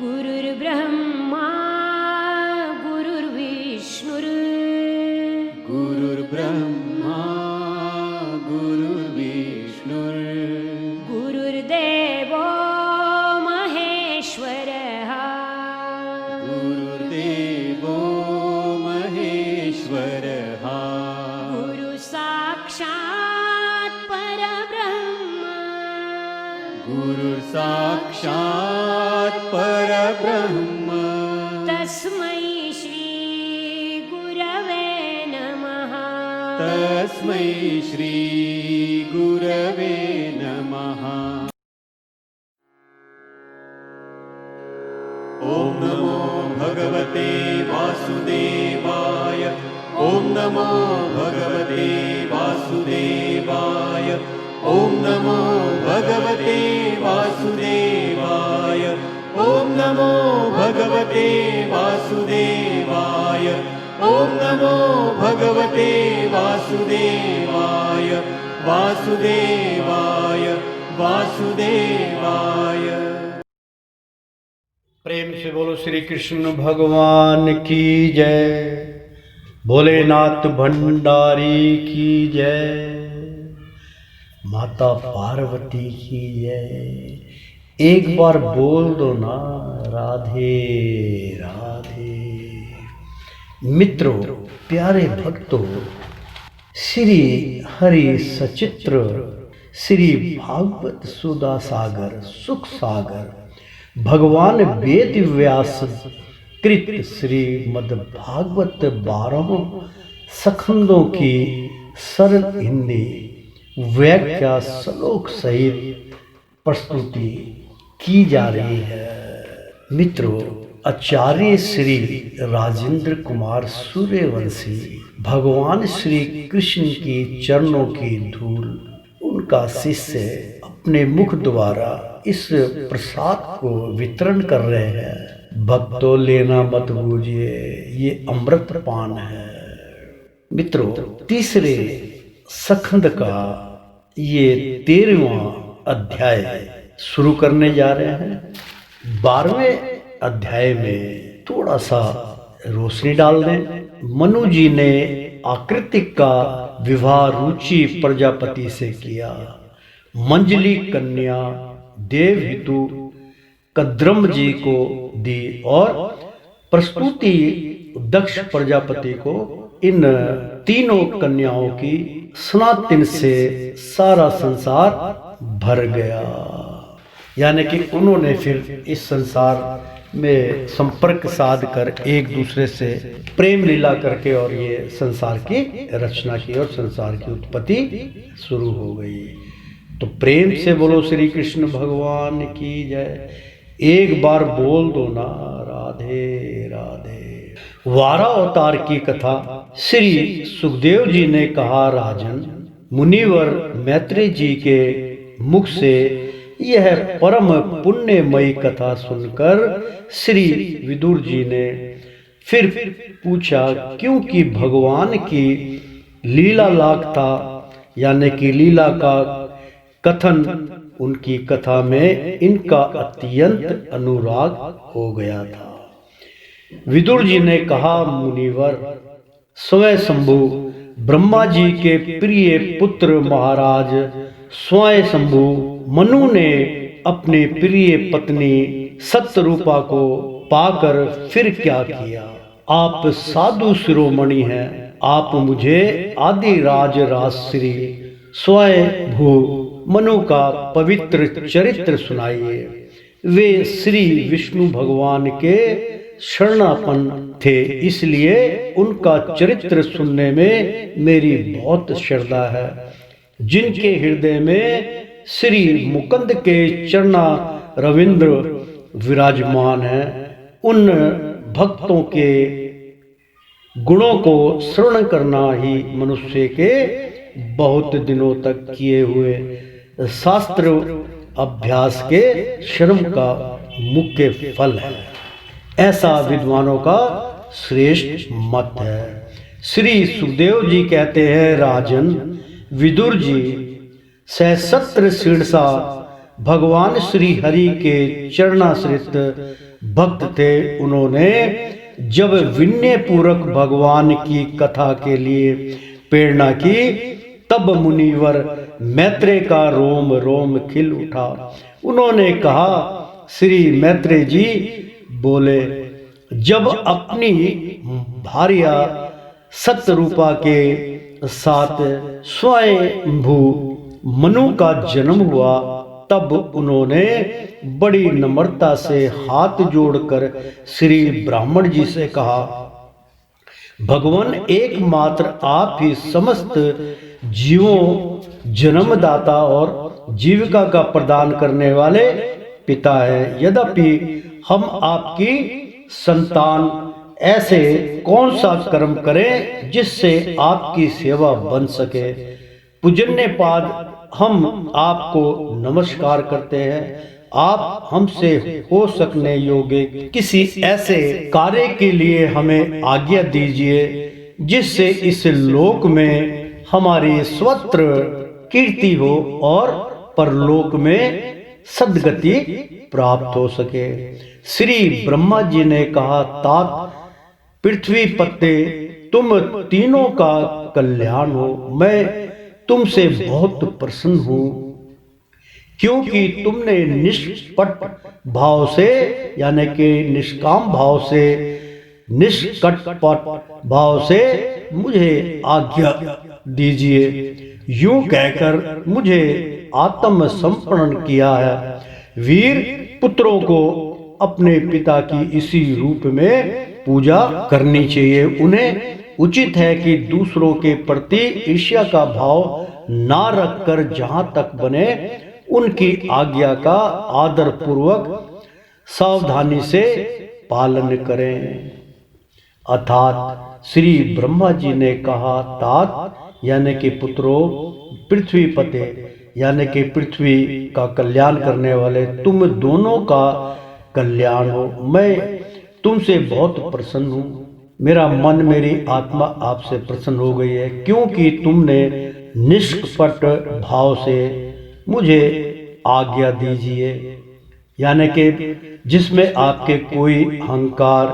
गुरुर्ब्रह्मा गुरुर्विष्णुर् गुरुर्ब्रह्मा गुरुर्विष्णुर् गुरुर्देवो महेश्वरः गुरुर्देवो महेश्वरः गुरुसाक्षात् परब्रह्म गुरुर्साक्षात् परब्रह्म तस्मै श्री गुरवे नमः तस्मै श्री गुरवे नमः। ॐ नमो भगवते वासुदेवाय ॐ नमो भगवते वासुदेवाय ॐ नमो भगवते वासुदेवाय ॐ नमो भगवते वासुदेवाय ॐ नमो भगवते वासुदेवाय वासुदेवाय वासुदेवाय। प्रेम से बोलो श्री कृष्ण भगवान की जय, भोलेनाथ भंडारी की जय, माता पार्वती की जय। एक बार बोल दो ना राधे राधे। मित्रों, प्यारे भक्तों, श्री हरि सचित्र श्री भागवत सुधा सागर सुख सागर भगवान वेद व्यास कृत श्रीमद् भागवत 12 सखंदों की सरल हिंदी व्याख्या श्लोक सहित प्रस्तुति की जा रही है। मित्रों, आचार्य श्री राजेंद्र कुमार सूर्यवंशी भगवान श्री कृष्ण की चरणों की धूल उनका शिष्य अपने मुख द्वारा इस प्रसाद को वितरण कर रहे हैं। भक्तों, लेना मत भूलिए, ये अमृत पान है। मित्रों, तीसरे सखंद का ये 13वां अध्याय शुरू करने जा रहे हैं। 12वें अध्याय में थोड़ा सा रोशनी डाल दें। मनु जी ने आकृतिक का विवाह रुचि प्रजापति से किया। मंजली कन्या देवहितु कद्रम जी को दी और प्रस्तुति दक्ष प्रजापति को। इन तीनों कन्याओं की सनातन से सारा संसार भर गया, यानी कि उन्होंने फिर इस संसार में संपर्क साध कर एक दूसरे से प्रेम लीला करके और ये संसार की रचना की और संसार की उत्पत्ति शुरू हो गई। तो प्रेम से बोलो श्री कृष्ण भगवान की जय। एक बार बोल दो ना राधे राधे। वारा अवतार की कथा श्री सुखदेव जी ने कहा, राजन, मुनिवर मैत्री जी के मुख से यह परम पुण्यमयी कथा सुनकर श्री विदुर जी ने फिर पूछा, क्योंकि भगवान की लीला लाग था, यानी कि लीला का कथन उनकी कथा में इनका अत्यंत अनुराग हो गया था। विदुर जी ने कहा, मुनिवर, स्वयं शंभु ब्रह्मा जी के प्रिय पुत्र महाराज स्वयं शंभु मनु ने अपने प्रिय पत्नी सत्यरूपा को पाकर फिर क्या किया? आप साधु शिरोमणि हैं, आप मुझे आदि राज राजश्री स्वयं भू मनु का पवित्र चरित्र सुनाइए। वे श्री विष्णु भगवान के शरणापन थे, इसलिए उनका चरित्र सुनने में मेरी बहुत श्रद्धा है। जिनके हृदय में श्री मुकुंद के चरना रविंद्र विराजमान है, उन भक्तों के गुणों को श्रवण करना ही मनुष्य के बहुत दिनों तक किए हुए शास्त्र अभ्यास के श्रम का मुख्य फल है, ऐसा विद्वानों का श्रेष्ठ मत है। श्री सुखदेव जी कहते हैं, राजन, विदुर जी सहस्त्र शीर्षा भगवान श्री हरि के चरणाश्रित भक्त थे। उन्होंने जब विनय पूर्वक भगवान की कथा के लिए प्रेरणा की, तब मुनिवर मैत्रेय का रोम रोम खिल उठा। उन्होंने कहा, श्री मैत्रेय जी बोले, जब अपनी भार्या सत्यरूपा के साथ स्वयंभू मनु का जन्म हुआ, तब उन्होंने बड़ी नम्रता से हाथ जोड़कर श्री ब्राह्मण जी से कहा, भगवान एकमात्र आप ही समस्त जीवों जन्मदाता और जीविका का प्रदान करने वाले पिता है। यद्यपि हम आपकी संतान, ऐसे कौन सा कर्म करें जिससे आपकी सेवा बन सके। पूजन्य पाद हम आपको नमस्कार करते हैं। आप हमसे हो सकने योग्य किसी ऐसे कार्य के लिए हमें आज्ञा दीजिए जिससे इस लोक में हमारी स्वत्र कीर्ति हो और परलोक में सद्गति प्राप्त हो सके। श्री ब्रह्मा जी ने कहा, तात पृथ्वी पते, तुम तीनों का कल्याण हो। मैं तुमसे बहुत प्रसन्न हूं क्योंकि तुमने निष्पट भाव से यानी कि निष्काम भाव से, निष्कपट भाव से मुझे आज्ञा दीजिए। यूं कहकर मुझे आत्मसमर्पण किया है। वीर पुत्रों को अपने पिता की इसी रूप में पूजा करनी चाहिए। उन्हें उचित है कि दूसरों के प्रति ईर्ष्या का भाव ना रखकर जहां तक बने उनकी आज्ञा का आदर पूर्वक सावधानी से पालन करें। अर्थात श्री ब्रह्मा जी ने कहा, तात यानी कि पुत्रों, पृथ्वी पते यानी कि पृथ्वी का कल्याण करने वाले, तुम दोनों का कल्याण हो। मैं तुमसे बहुत प्रसन्न हूँ। मेरा मन, मेरी आत्मा आपसे प्रसन्न हो गई है क्योंकि तुमने निष्कपट भाव से मुझे आज्ञा दीजिए, यानी कि जिसमें आपके कोई अहंकार,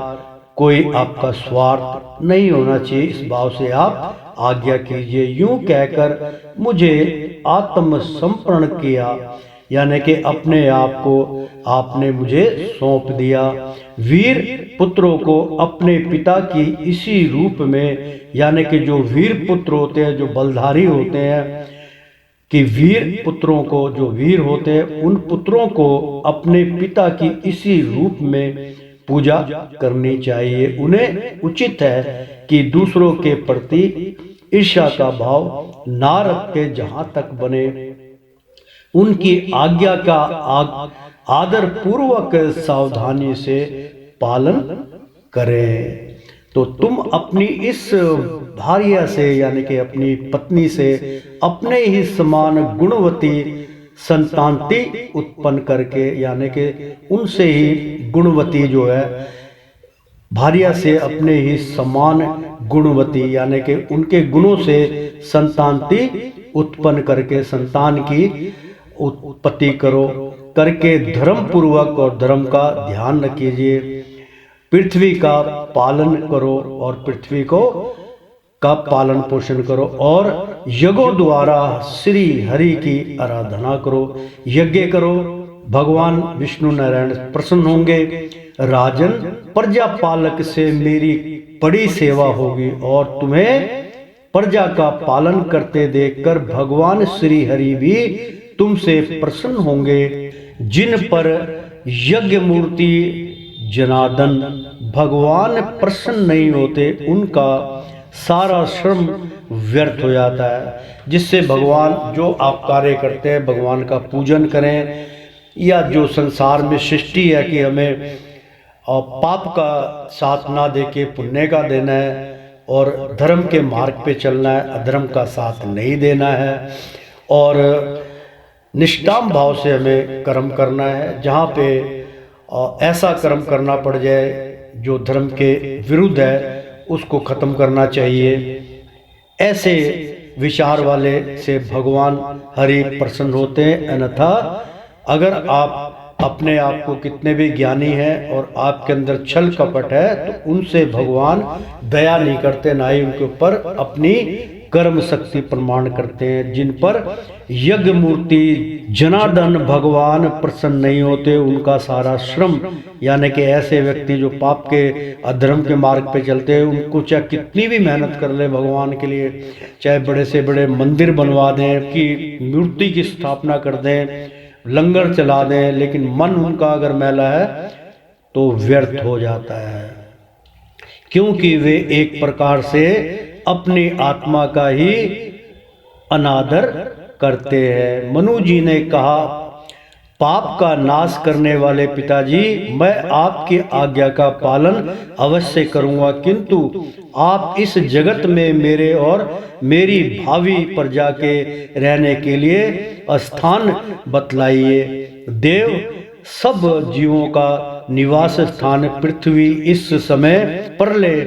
कोई आपका स्वार्थ नहीं होना चाहिए, इस भाव से आप आज्ञा कीजिए। यूं कहकर मुझे आत्मसमर्पण किया, यानी कि अपने आप को आपने मुझे सौंप दिया। वीर पुत्रों को अपने पिता की इसी रूप में, यानी कि जो वीर पुत्र होते हैं, जो बलधारी होते हैं, कि वीर पुत्रों को, जो वीर होते हैं, उन पुत्रों को अपने पिता की इसी रूप में पूजा करनी चाहिए। उन्हें उचित है कि दूसरों के प्रति ईर्ष्या का भाव ना रख के जहां तक बने उनकी आज्ञा का आदर पूर्वक सावधानी से पालन करें। तो तुम अपनी इस भार्या से, यानी कि अपनी पत्नी से, अपने ही समान गुणवती संतानती उत्पन्न करके, यानी कि उनसे ही गुणवती जो है, भार्या से अपने ही समान गुणवती, यानी कि उनके गुणों से संतानती उत्पन्न करके संतान की उत्पत्ति करो करके धर्म पूर्वक और धर्म का ध्यान कीजिए। पृथ्वी का पालन करो और पृथ्वी को का पालन पोषण करो और यज्ञों द्वारा श्री हरि की आराधना करो, यज्ञ करो। भगवान विष्णु नारायण प्रसन्न होंगे। राजन, प्रजा पालक से मेरी बड़ी सेवा होगी और तुम्हें प्रजा का पालन करते देखकर भगवान श्री हरि भी तुमसे प्रसन्न होंगे। जिन पर यज्ञ मूर्ति जनार्दन भगवान प्रसन्न नहीं होते, उनका सारा श्रम व्यर्थ हो जाता है। जिससे भगवान, जो आप कार्य करते हैं, भगवान का पूजन करें, या जो संसार में सृष्टि है कि हमें पाप का साथ ना देके पुण्य का देना है और धर्म के मार्ग पे चलना है, अधर्म का साथ नहीं देना है और निष्काम भाव से हमें कर्म करना है। जहाँ पे ऐसा कर्म करना पड़ जाए जो धर्म के विरुद्ध है, उसको खत्म करना चाहिए। ऐसे विचार वाले से भगवान हरि प्रसन्न होते हैं, अन्यथा अगर आप अपने आप को कितने भी ज्ञानी हैं और आपके अंदर छल कपट है तो उनसे भगवान दया नहीं करते, ना ही उनके ऊपर अपनी कर्म शक्ति प्रमाण करते हैं। जिन पर यज्ञ मूर्ति जनार्दन भगवान प्रसन्न नहीं होते, उनका सारा श्रम, यानी कि ऐसे व्यक्ति जो पाप के अधर्म के मार्ग पे चलते हैं, उनको चाहे कितनी भी मेहनत कर ले भगवान के लिए, चाहे बड़े से बड़े मंदिर बनवा दें, कि मूर्ति की स्थापना कर दें, लंगर चला दें, लेकिन मन उनका अगर मैला है तो व्यर्थ हो जाता है, क्योंकि वे एक प्रकार से अपनी आत्मा का ही अनादर करते हैं। मनु जी ने कहा, पाप का नाश करने वाले पिताजी, मैं आपकी आज्ञा का पालन अवश्य करूंगा, किंतु आप इस जगत में मेरे और मेरी भावी प्रजा के रहने के लिए स्थान बतलाइए। देव, सब जीवों का निवास स्थान पृथ्वी इस समय प्रलय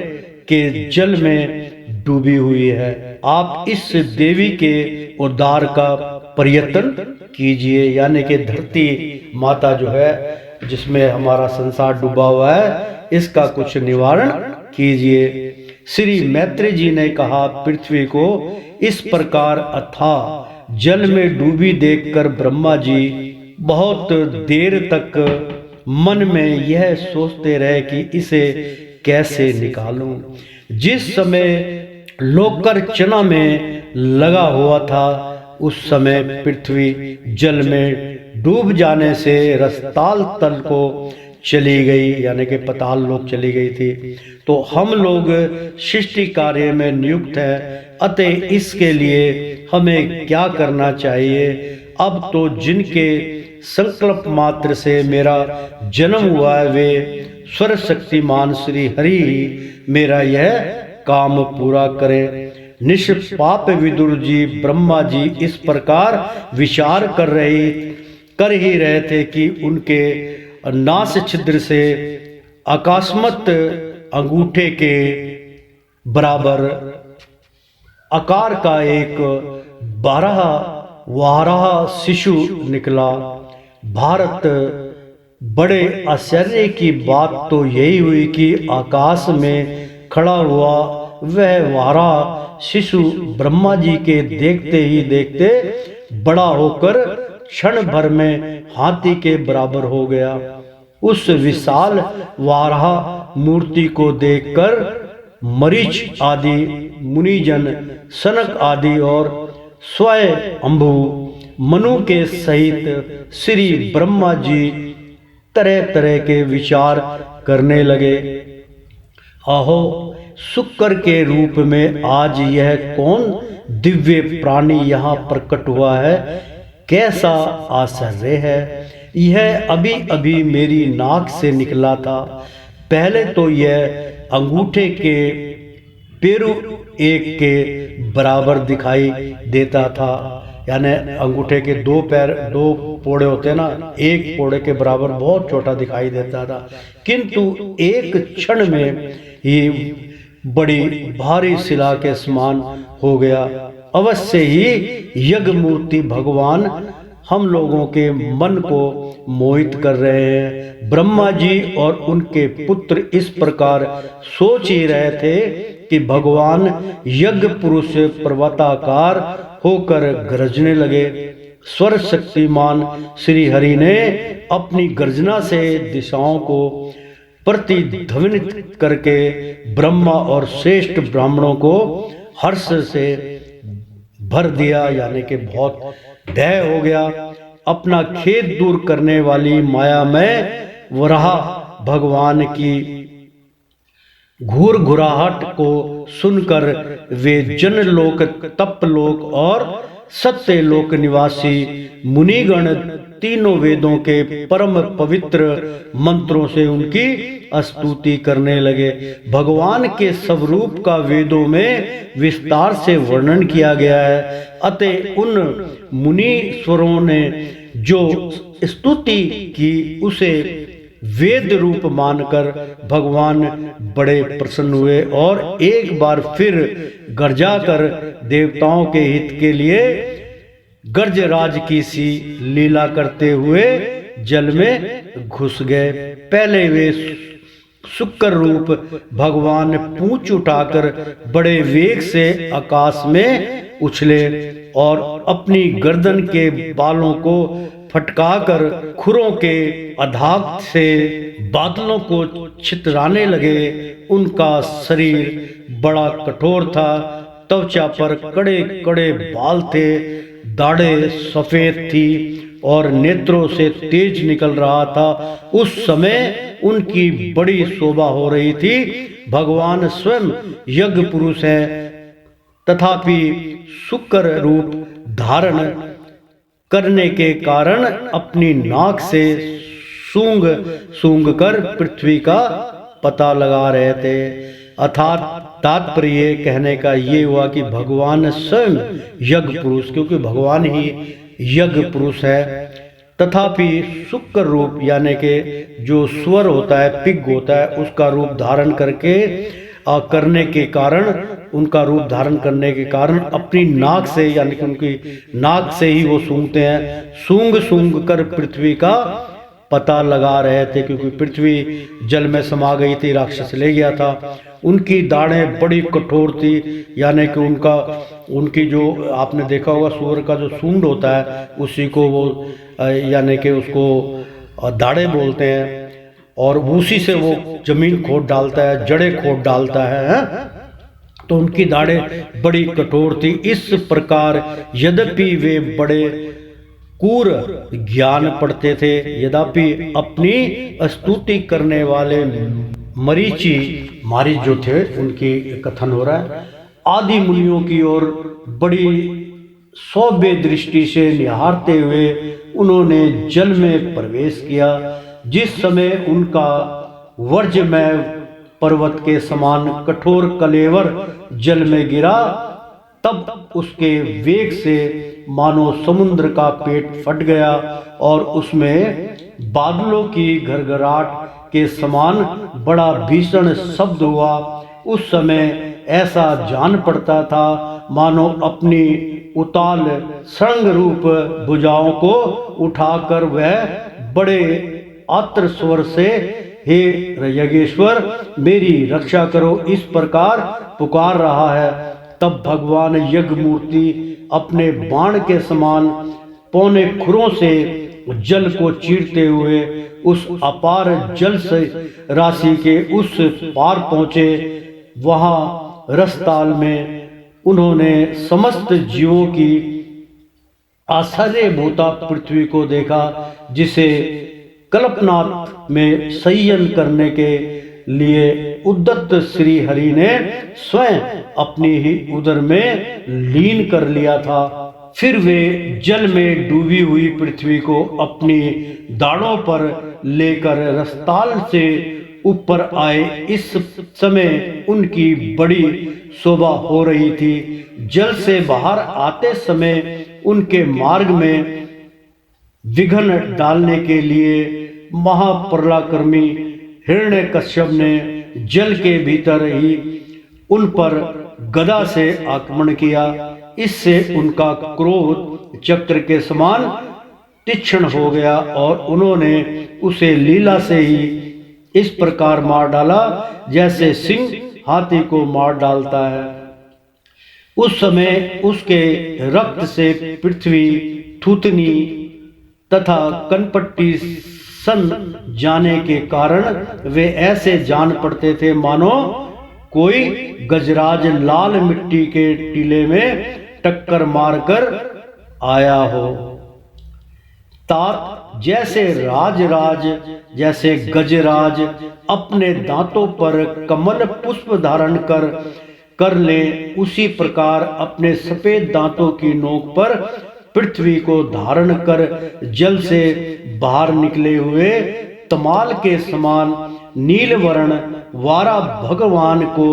के जल में डूबी हुई है। आप इस देवी के उद्धार का प्रयत्न कीजिए, यानी कि धरती माता जो है जिसमें हमारा संसार डूबा हुआ है, इसका कुछ निवारण कीजिए। श्री मैत्री जी ने कहा, पृथ्वी को इस प्रकार अथाह जल में डूबी देखकर ब्रह्मा जी बहुत देर तक मन में यह सोचते रहे कि इसे कैसे निकालूं। जिस समय लोकर चना में लगा हुआ था, उस समय पृथ्वी जल में डूब जाने से रसताल तल को चली गई, यानी कि पाताल लोक चली गई थी। तो हम लोग सृष्टि कार्य में नियुक्त हैं, अतः इसके लिए हमें क्या करना चाहिए? अब तो जिनके संकल्प मात्र से मेरा जन्म हुआ है, वे स्वर शक्तिमान श्री हरि मेरा यह काम पूरा करें। निष्पाप विदुर जी, ब्रह्मा जी इस प्रकार विचार कर ही रहे थे कि उनके नास छिद्र से अकस्मात अंगूठे के बराबर आकार का एक 12 वाराह शिशु निकला। भारत, बड़े आश्चर्य की बात तो यही हुई कि आकाश में खड़ा हुआ वह वाराह शिशु ब्रह्मा जी के देखते ही देखते बड़ा होकर क्षण भर में हाथी के बराबर हो गया। उस विशाल वाराह मूर्ति को देखकर मरीच आदि मुनिजन, सनक आदि और स्वयं अम्बु मनु के सहित श्री ब्रह्मा जी तरह तरह के विचार करने लगे। आहो, शुक्र के रूप में आज यह कौन दिव्य प्राणी यहाँ प्रकट हुआ है? कैसा आश्चर्य है! यह अभी अभी मेरी नाक से निकला था। पहले तो यह अंगूठे के पेरू एक के बराबर दिखाई देता था, यानी अंगूठे के 2 पैर, 2 पोड़े होते हैं ना, एक पोड़े के बराबर बहुत छोटा दिखाई देता था, किंतु एक क्षण में ही बड़ी भारी शिला के समान हो गया। अवश्य ही यज्ञ मूर्ति भगवान हम लोगों के मन को मोहित कर रहे हैं। ब्रह्मा जी और उनके पुत्र इस प्रकार सोच ही रहे थे कि भगवान यज्ञ पुरुष पर्वताकार होकर गरजने लगे। स्वर शक्तिमान श्री हरि ने अपनी गर्जना से दिशाओं को प्रतिध्वनित करके ब्रह्मा और श्रेष्ठ ब्राह्मणों को हर्ष से भर दिया, यानी कि बहुत भय हो गया। अपना खेद दूर करने वाली माया में वराह भगवान की घूर-घुराहट को सुनकर वे जनलोक, तपलोक और सत्यलोक निवासी मुनिगण तीनों वेदों के परम पवित्र मंत्रों से उनकी स्तुति करने लगे। भगवान के स्वरूप का वेदों में विस्तार से वर्णन किया गया है, अतः उन मुनीश्वरों ने जो स्तुति की उसे वेद रूप मानकर भगवान बड़े प्रसन्न हुए और एक बार फिर गरजा कर देवताओं के हित के लिए गर्जराज की सी लीला करते हुए जल में घुस गए। पहले वे शुक्र रूप भगवान पूंछ उठाकर बड़े वेग से आकाश में उछले और अपनी गर्दन के बालों को फटकाकर खुरों के आघात से बादलों को छितराने लगे। उनका शरीर बड़ा कठोर था, त्वचा पर कड़े कड़े बाल थे, दाढ़ें सफेद थी और नेत्रों से तेज निकल रहा था। उस समय उनकी बड़ी शोभा हो रही थी। भगवान स्वयं यज्ञ पुरुष हैं, तथापि शुक्र रूप धारण करने के कारण अपनी नाक से सूंघ सूंघ कर पृथ्वी का पता लगा रहे थे। अर्थात तात्पर्य कहने का ये हुआ कि भगवान स्वयं यज्ञ पुरुष, क्योंकि भगवान ही यज्ञ पुरुष है, तथापि शुक्र रूप यानी कि जो स्वर होता है, पिग होता है, उसका रूप धारण करके करने के कारण, उनका रूप धारण करने के कारण अपनी नाक से यानी कि उनकी नाक से ही वो सूंघते हैं। सूंघ सूंघ कर पृथ्वी का पता लगा रहे थे, क्योंकि पृथ्वी जल में समा गई थी, राक्षस ले गया था। उनकी दाढ़ें बड़ी कठोर थी, यानी कि उनकी जो आपने देखा होगा सूअर का जो सूंड होता है उसी को वो यानी कि उसको दाढ़ें बोलते हैं, और उसी से वो जमीन खोद डालता है, जड़ें खोद डालता है। तो उनकी दाढ़ें बड़ी कठोर थी। इस प्रकार यद्यपि वे बड़े कूर ज्ञान पढ़ते थे, यद्यपि अपनी स्तुति करने वाले मारीच जो थे उनकी कथन हो रहा है, आदि मुनियों की ओर बड़ी सौम्य दृष्टि से निहारते हुए उन्होंने जल में प्रवेश किया। जिस समय उनका वर्ज्यमय पर्वत के समान कठोर कलेवर जल में गिरा, तब उसके वेग से मानो समुद्र का पेट फट गया और उसमें बादलों की घरघराहट के समान बड़ा भीषण शब्द हुआ। उस समय ऐसा जान पड़ता था मानो अपनी उताल संग रूप भुजाओं को उठाकर वह बड़े आत्र स्वर से, हे यज्ञेश्वर मेरी रक्षा करो, इस प्रकार पुकार रहा है। तब भगवान यज्ञ मूर्ति अपने बाण के समान पौने खुरों से जल को चीरते हुए उस अपार जल से राशि के उस पार पहुंचे। वहां रसताल में उन्होंने समस्त जीवों की आश्चर्यभूता पृथ्वी को देखा, जिसे कल्पनाथ में संयन करने के लिए उद्दत श्री हरि ने स्वयं अपनी ही उदर में लीन कर लिया था। फिर वे जल में डूबी हुई पृथ्वी को अपनी दाढ़ों पर लेकर रसताल से ऊपर आए। इस समय उनकी बड़ी शोभा हो रही थी। जल से बाहर आते समय उनके मार्ग में विघ्न डालने के लिए महापराक्रमी हिरण्यकश्यप ने जल के भीतर ही उन पर गदा से आक्रमण किया। इससे उनका क्रोध चक्र के समान तीक्ष्ण हो गया और उन्होंने उसे लीला से ही इस प्रकार मार डाला जैसे सिंह हाथी को मार डालता है। उस समय उसके रक्त से पृथ्वी, थूथनी तथा कनपट्टी सन जाने के कारण वे ऐसे जान पड़ते थे मानो कोई गजराज लाल मिट्टी के टीले में टक्कर मारकर आया हो। तात जैसे राजराज, जैसे गजराज अपने दांतों पर कमल पुष्प धारण कर ले, उसी प्रकार अपने सफेद दांतों की नोक पर पृथ्वी को धारण कर जल से बाहर निकले हुए तमाल के समान नीलवर्ण वारा भगवान को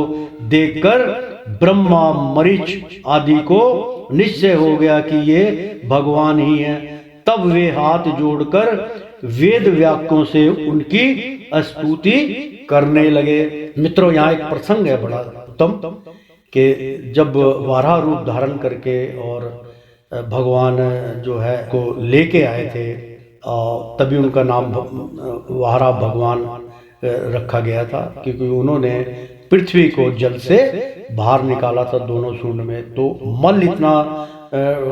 देखकर ब्रह्मा, मरीच आदि को निश्चय हो गया कि ये भगवान ही हैं। तब वे हाथ जोड़कर वेद वाक्यों से उनकी स्तुति करने लगे। मित्रों, यहाँ एक प्रसंग है बड़ा उत्तम कि जब वाराह रूप धारण करके और भगवान जो है को लेके आए थे, तभी उनका नाम वाहरा भगवान रखा गया था, क्योंकि उन्होंने पृथ्वी को जल से बाहर निकाला था दोनों सूंड में। तो मल इतना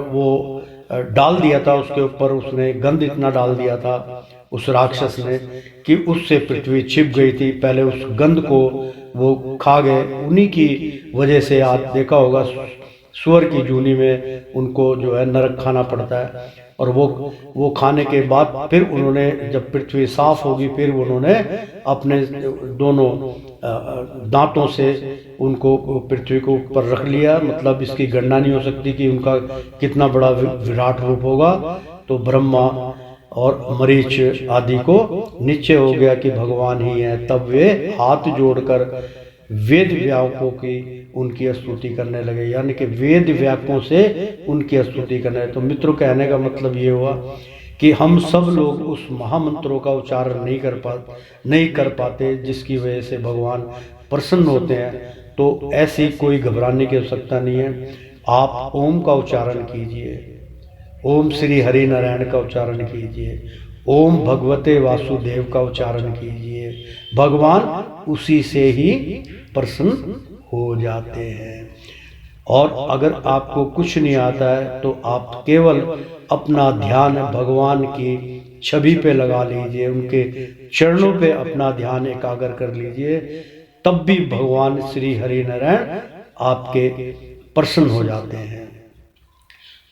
वो डाल दिया था उसके ऊपर, उसने गंध इतना डाल दिया था उस राक्षस ने कि उससे पृथ्वी छिप गई थी। पहले उस गंध को वो खा गए, उन्हीं की वजह से आप देखा होगा सूअर की जूनी में उनको जो है नरक खाना पड़ता है। और वो खाने के बाद फिर उन्होंने, जब पृथ्वी साफ होगी, फिर उन्होंने अपने दोनों दांतों से उनको पृथ्वी को ऊपर रख लिया। मतलब इसकी गणना नहीं हो सकती कि उनका कितना बड़ा विराट रूप होगा। तो ब्रह्मा और मरीच आदि को नीचे हो गया कि भगवान ही है। तब वे हाथ जोड़कर वेद व्यापकों की उनकी स्तुति करने लगे, यानी कि वेद व्यापकों से उनकी स्तुति करने लगे। तो मित्रों, कहने का मतलब ये हुआ कि हम सब लोग उस महामंत्रों का उच्चारण नहीं कर पाते जिसकी वजह से भगवान प्रसन्न होते हैं। तो ऐसी कोई घबराने की आवश्यकता नहीं है। आप ओम का उच्चारण कीजिए, ओम श्री हरि नारायण का उच्चारण कीजिए, ओम भगवते वासुदेव का उच्चारण कीजिए, भगवान उसी से ही प्रसन्न हो जाते हैं। और अगर आपको कुछ नहीं आता है तो आप केवल अपना ध्यान भगवान की छवि पे लगा लीजिए, उनके चरणों पे अपना ध्यान एकाग्र कर लीजिए, तब भी भगवान श्री हरि नारायण आपके प्रसन्न हो जाते हैं।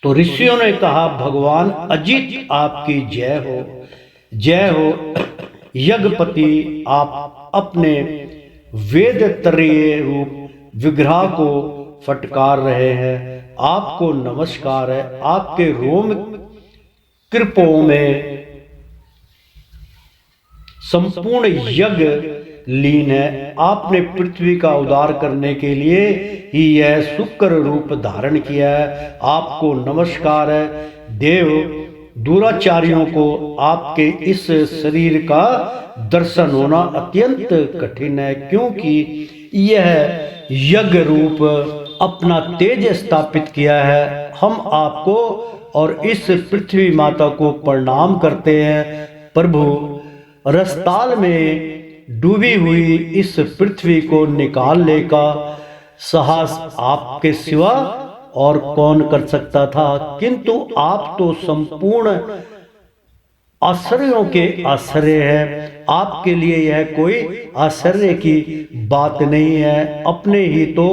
तो ऋषियों ने कहा, भगवान अजित आपकी जय हो, जय हो। यज्ञपति आप अपने वेद तरीय रूप विग्रह को फटकार रहे हैं, आपको नमस्कार है। आपके रोम कृपों में संपूर्ण यज्ञ लीन है। आपने पृथ्वी का उद्धार करने के लिए ही यह शुक्र रूप धारण किया है, आपको नमस्कार है। देव दुराचारियों को आपके इस शरीर का दर्शन होना अत्यंत कठिन है, क्योंकि यह यज्ञ रूप अपना तेज स्थापित किया है। हम आपको और इस पृथ्वी माता को प्रणाम करते हैं। प्रभु, रसताल में डूबी हुई इस पृथ्वी को निकालने का साहस आपके सिवा और कौन कर सकता था, किंतु आप तो संपूर्ण आश्चर्यों के आश्चर्य है। आपके लिए यह कोई आश्चर्य की बात नहीं है। अपने ही तो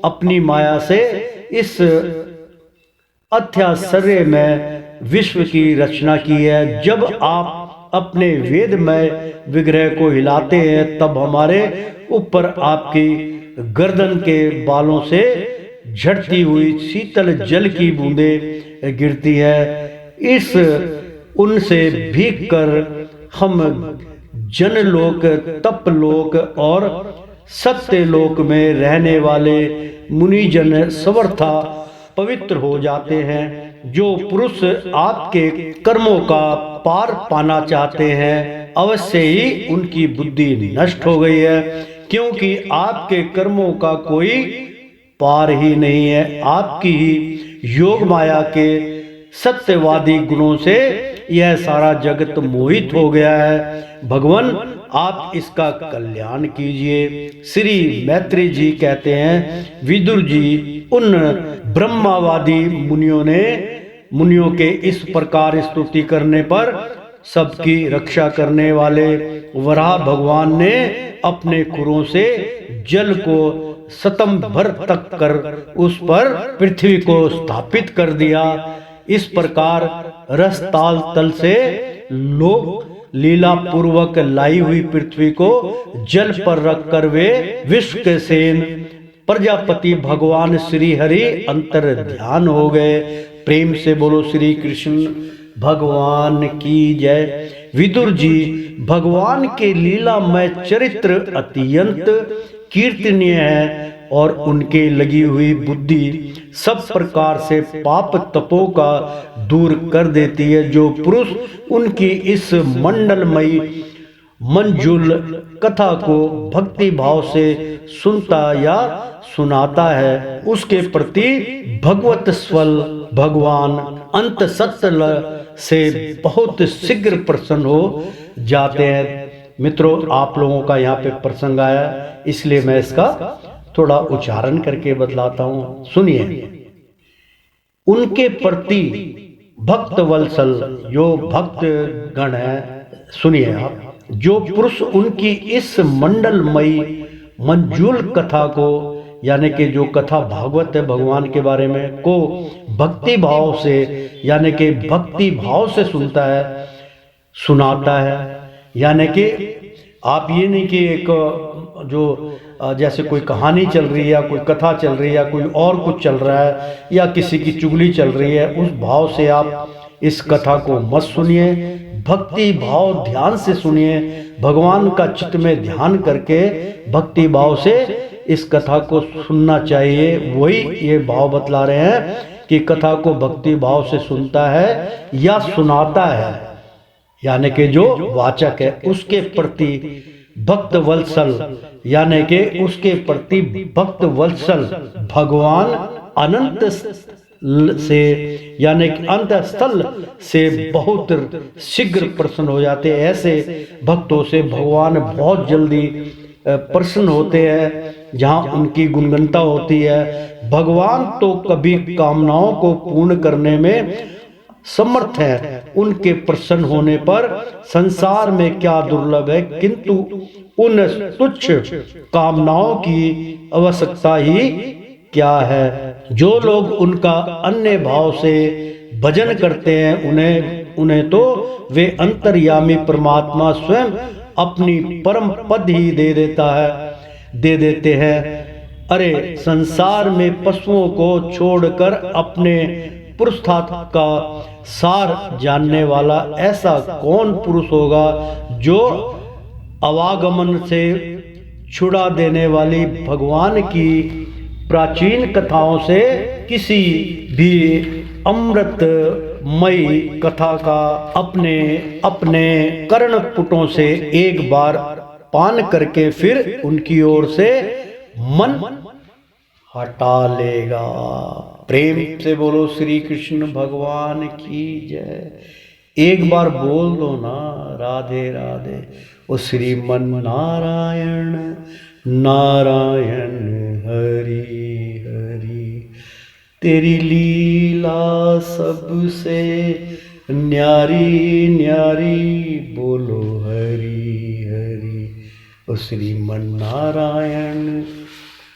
अपनी माया से इस अत्याश्चर्य में विश्व की रचना की है। जब आप अपने वेदमय विग्रह को हिलाते हैं, तब हमारे ऊपर आपकी गर्दन के बालों से झड़ती हुई शीतल जल की बूंदें गिरती है। इस उनसे भीग कर हम जनलोक, तपलोक और सत्यलोक में रहने वाले मुनिजन सर्वथा पवित्र हो जाते हैं। जो पुरुष आपके कर्मों का पार पाना चाहते हैं, अवश्य ही उनकी बुद्धि नष्ट हो गई है, क्योंकि आपके कर्मों का कोई पार ही नहीं है। आपकी ही योग माया के सत्यवादी गुणों से यह सारा जगत मोहित हो गया है। भगवान, आप इसका कल्याण कीजिए। श्री मैत्री जी कहते हैं, विदुर जी उन ब्रह्मावादी मुनियों के इस प्रकार स्तुति करने पर सबकी रक्षा करने वाले वराह भगवान ने अपने खुरों से जल को स्तंभ भर तक कर उस पर पृथ्वी को स्थापित कर दिया। इस प्रकार रसताल तल से लोक लीला पूर्वक लाई हुई पृथ्वी को जल पर रखकर वे विश्व के सेन प्रजापति भगवान श्री हरि अंतर ध्यान हो गए। प्रेम से बोलो श्री कृष्ण भगवान की जय। विदुर जी, भगवान के लीलामय चरित्र अत्यंत कीर्तनीय है और उनके लगी हुई बुद्धि सब प्रकार से पाप तपों का दूर कर देती है। जो पुरुष उनकी इस मंडलमयी मंजुल कथा को भक्ति भाव से सुनता या सुनाता है, उसके प्रति भगवत स्वल भगवान अंत सत्य से बहुत शीघ्र प्रसन्न हो जाते हैं। मित्रों, आप लोगों का यहाँ पे प्रसंग आया, इसलिए मैं इसका थोड़ा उच्चारण करके बतलाता हूँ। सुनिए। उनके प्रति भक्त वत्सल, जो भक्त गण है, सुनिए आप, जो पुरुष उनकी इस मंडलमयी मंजूल कथा को, यानी कि जो कथा भागवत है भगवान के बारे में, को भक्ति भाव से, यानी कि भक्ति भाव से सुनता है, सुनाता है। यानी कि आप ये नहीं कि एक जो जैसे कोई कहानी चल रही है या कोई कथा चल रही है या कोई और कुछ चल रहा है या किसी की चुगली चल रही है, उस भाव से आप इस कथा को मत सुनिए। भक्ति भाव ध्यान से सुनिए, भगवान का चित्त में ध्यान करके भक्ति भाव से इस कथा को सुनना चाहिए। वही ये भाव बतला रहे हैं कि कथा को भक्ति भाव से सुनता है या सुनाता है, यानी कि जो वाचक है उसके प्रति भक्त वत्सल, यानी कि उसके प्रति भक्त वत्सल भगवान अनंत से, यानी कि अंत स्थल से बहुत शीघ्र प्रसन्न हो जाते हैं। ऐसे भक्तों से भगवान बहुत जल्दी प्रसन्न होते हैं जहाँ उनकी गुणगनता होती है। भगवान तो कभी कामनाओं को पूर्ण करने में समर्थ है, उनके प्रसन्न होने पर संसार में क्या दुर्लभ है, किंतु उन तुच्छ कामनाओं की आवश्यकता ही क्या है। जो लोग उनका अन्य भाव से भजन करते हैं, उन्हें तो वे अंतर्यामी परमात्मा स्वयं अपनी परम पद ही दे देते हैं। अरे, संसार में पशुओं को छोड़कर अपने पुरुषार्थ का सार जानने वाला ऐसा कौन पुरुष होगा जो आवागमन से छुड़ा देने वाली भगवान की प्राचीन कथाओं से किसी भी अमृतमयी कथा का अपने अपने कर्णपुटों से एक बार पान करके फिर उनकी ओर से मन हटा लेगा। प्रेम से बोलो श्री कृष्ण भगवान की जय। एक बार बोल दो ना, राधे राधे। ओ श्रीमन नारायण नारायण हरि हरि, तेरी लीला सबसे न्यारी न्यारी, बोलो हरि हरि। ओ श्रीमन नारायण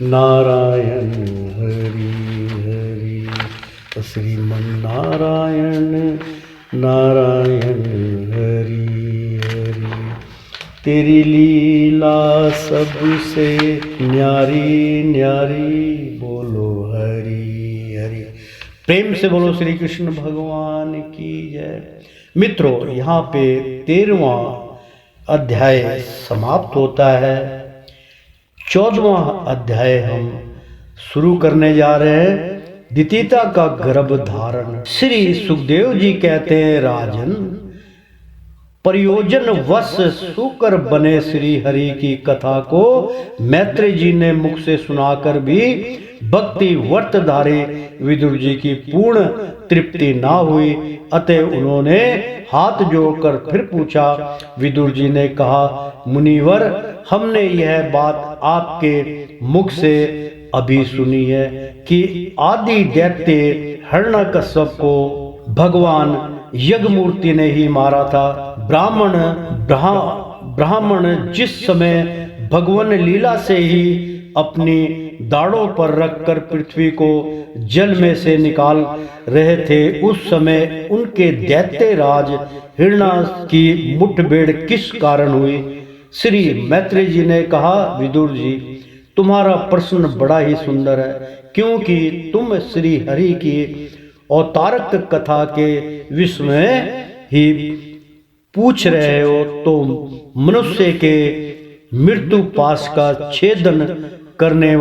नारायण हरि हरि, ओ श्रीमन नारायण नारायण हरि हरि, तेरी लीला सबसे न्यारी न्यारी, बोलो हरि हरि। प्रेम से बोलो श्री कृष्ण भगवान की जय। मित्रों, यहाँ पे 13वां अध्याय समाप्त होता है। 14वां अध्याय हम शुरू करने जा रहे हैं, द्वितीयता का गर्भ धारण। श्री सुखदेव जी कहते हैं, राजन, प्रयोजन वश सुकर बने श्री हरि की कथा को मैत्री जी ने मुख से सुनाकर भी भक्ति व्रतधारी विदुर जी की पूर्ण तृप्ति ना हुई, अतः उन्होंने हाथ जोड़कर फिर पूछा। विदुर जी ने कहा, मुनिवर, हमने यह बात आपके मुख से अभी सुनी है कि आदि दैत्य हिरण्यकश्यप को भगवान यज्ञमूर्ति ने ही मारा था। ब्राह्मण जिस समय भगवान लीला से ही अपनी दाढ़ों पर रखकर पृथ्वी को जल में से निकाल रहे थे, उस समय उनके दैत्य राज हिरण्य की मुठभेड़ किस कारण हुई? श्री मैत्री जी ने कहा, विदुर जी, तुम्हारा प्रश्न बड़ा ही सुंदर है, क्योंकि तुम श्री हरि की अवतारक कथा के विषय में ही पूछ रहे हो, तो मनुष्य के मृत्यु पाश का छेदन करने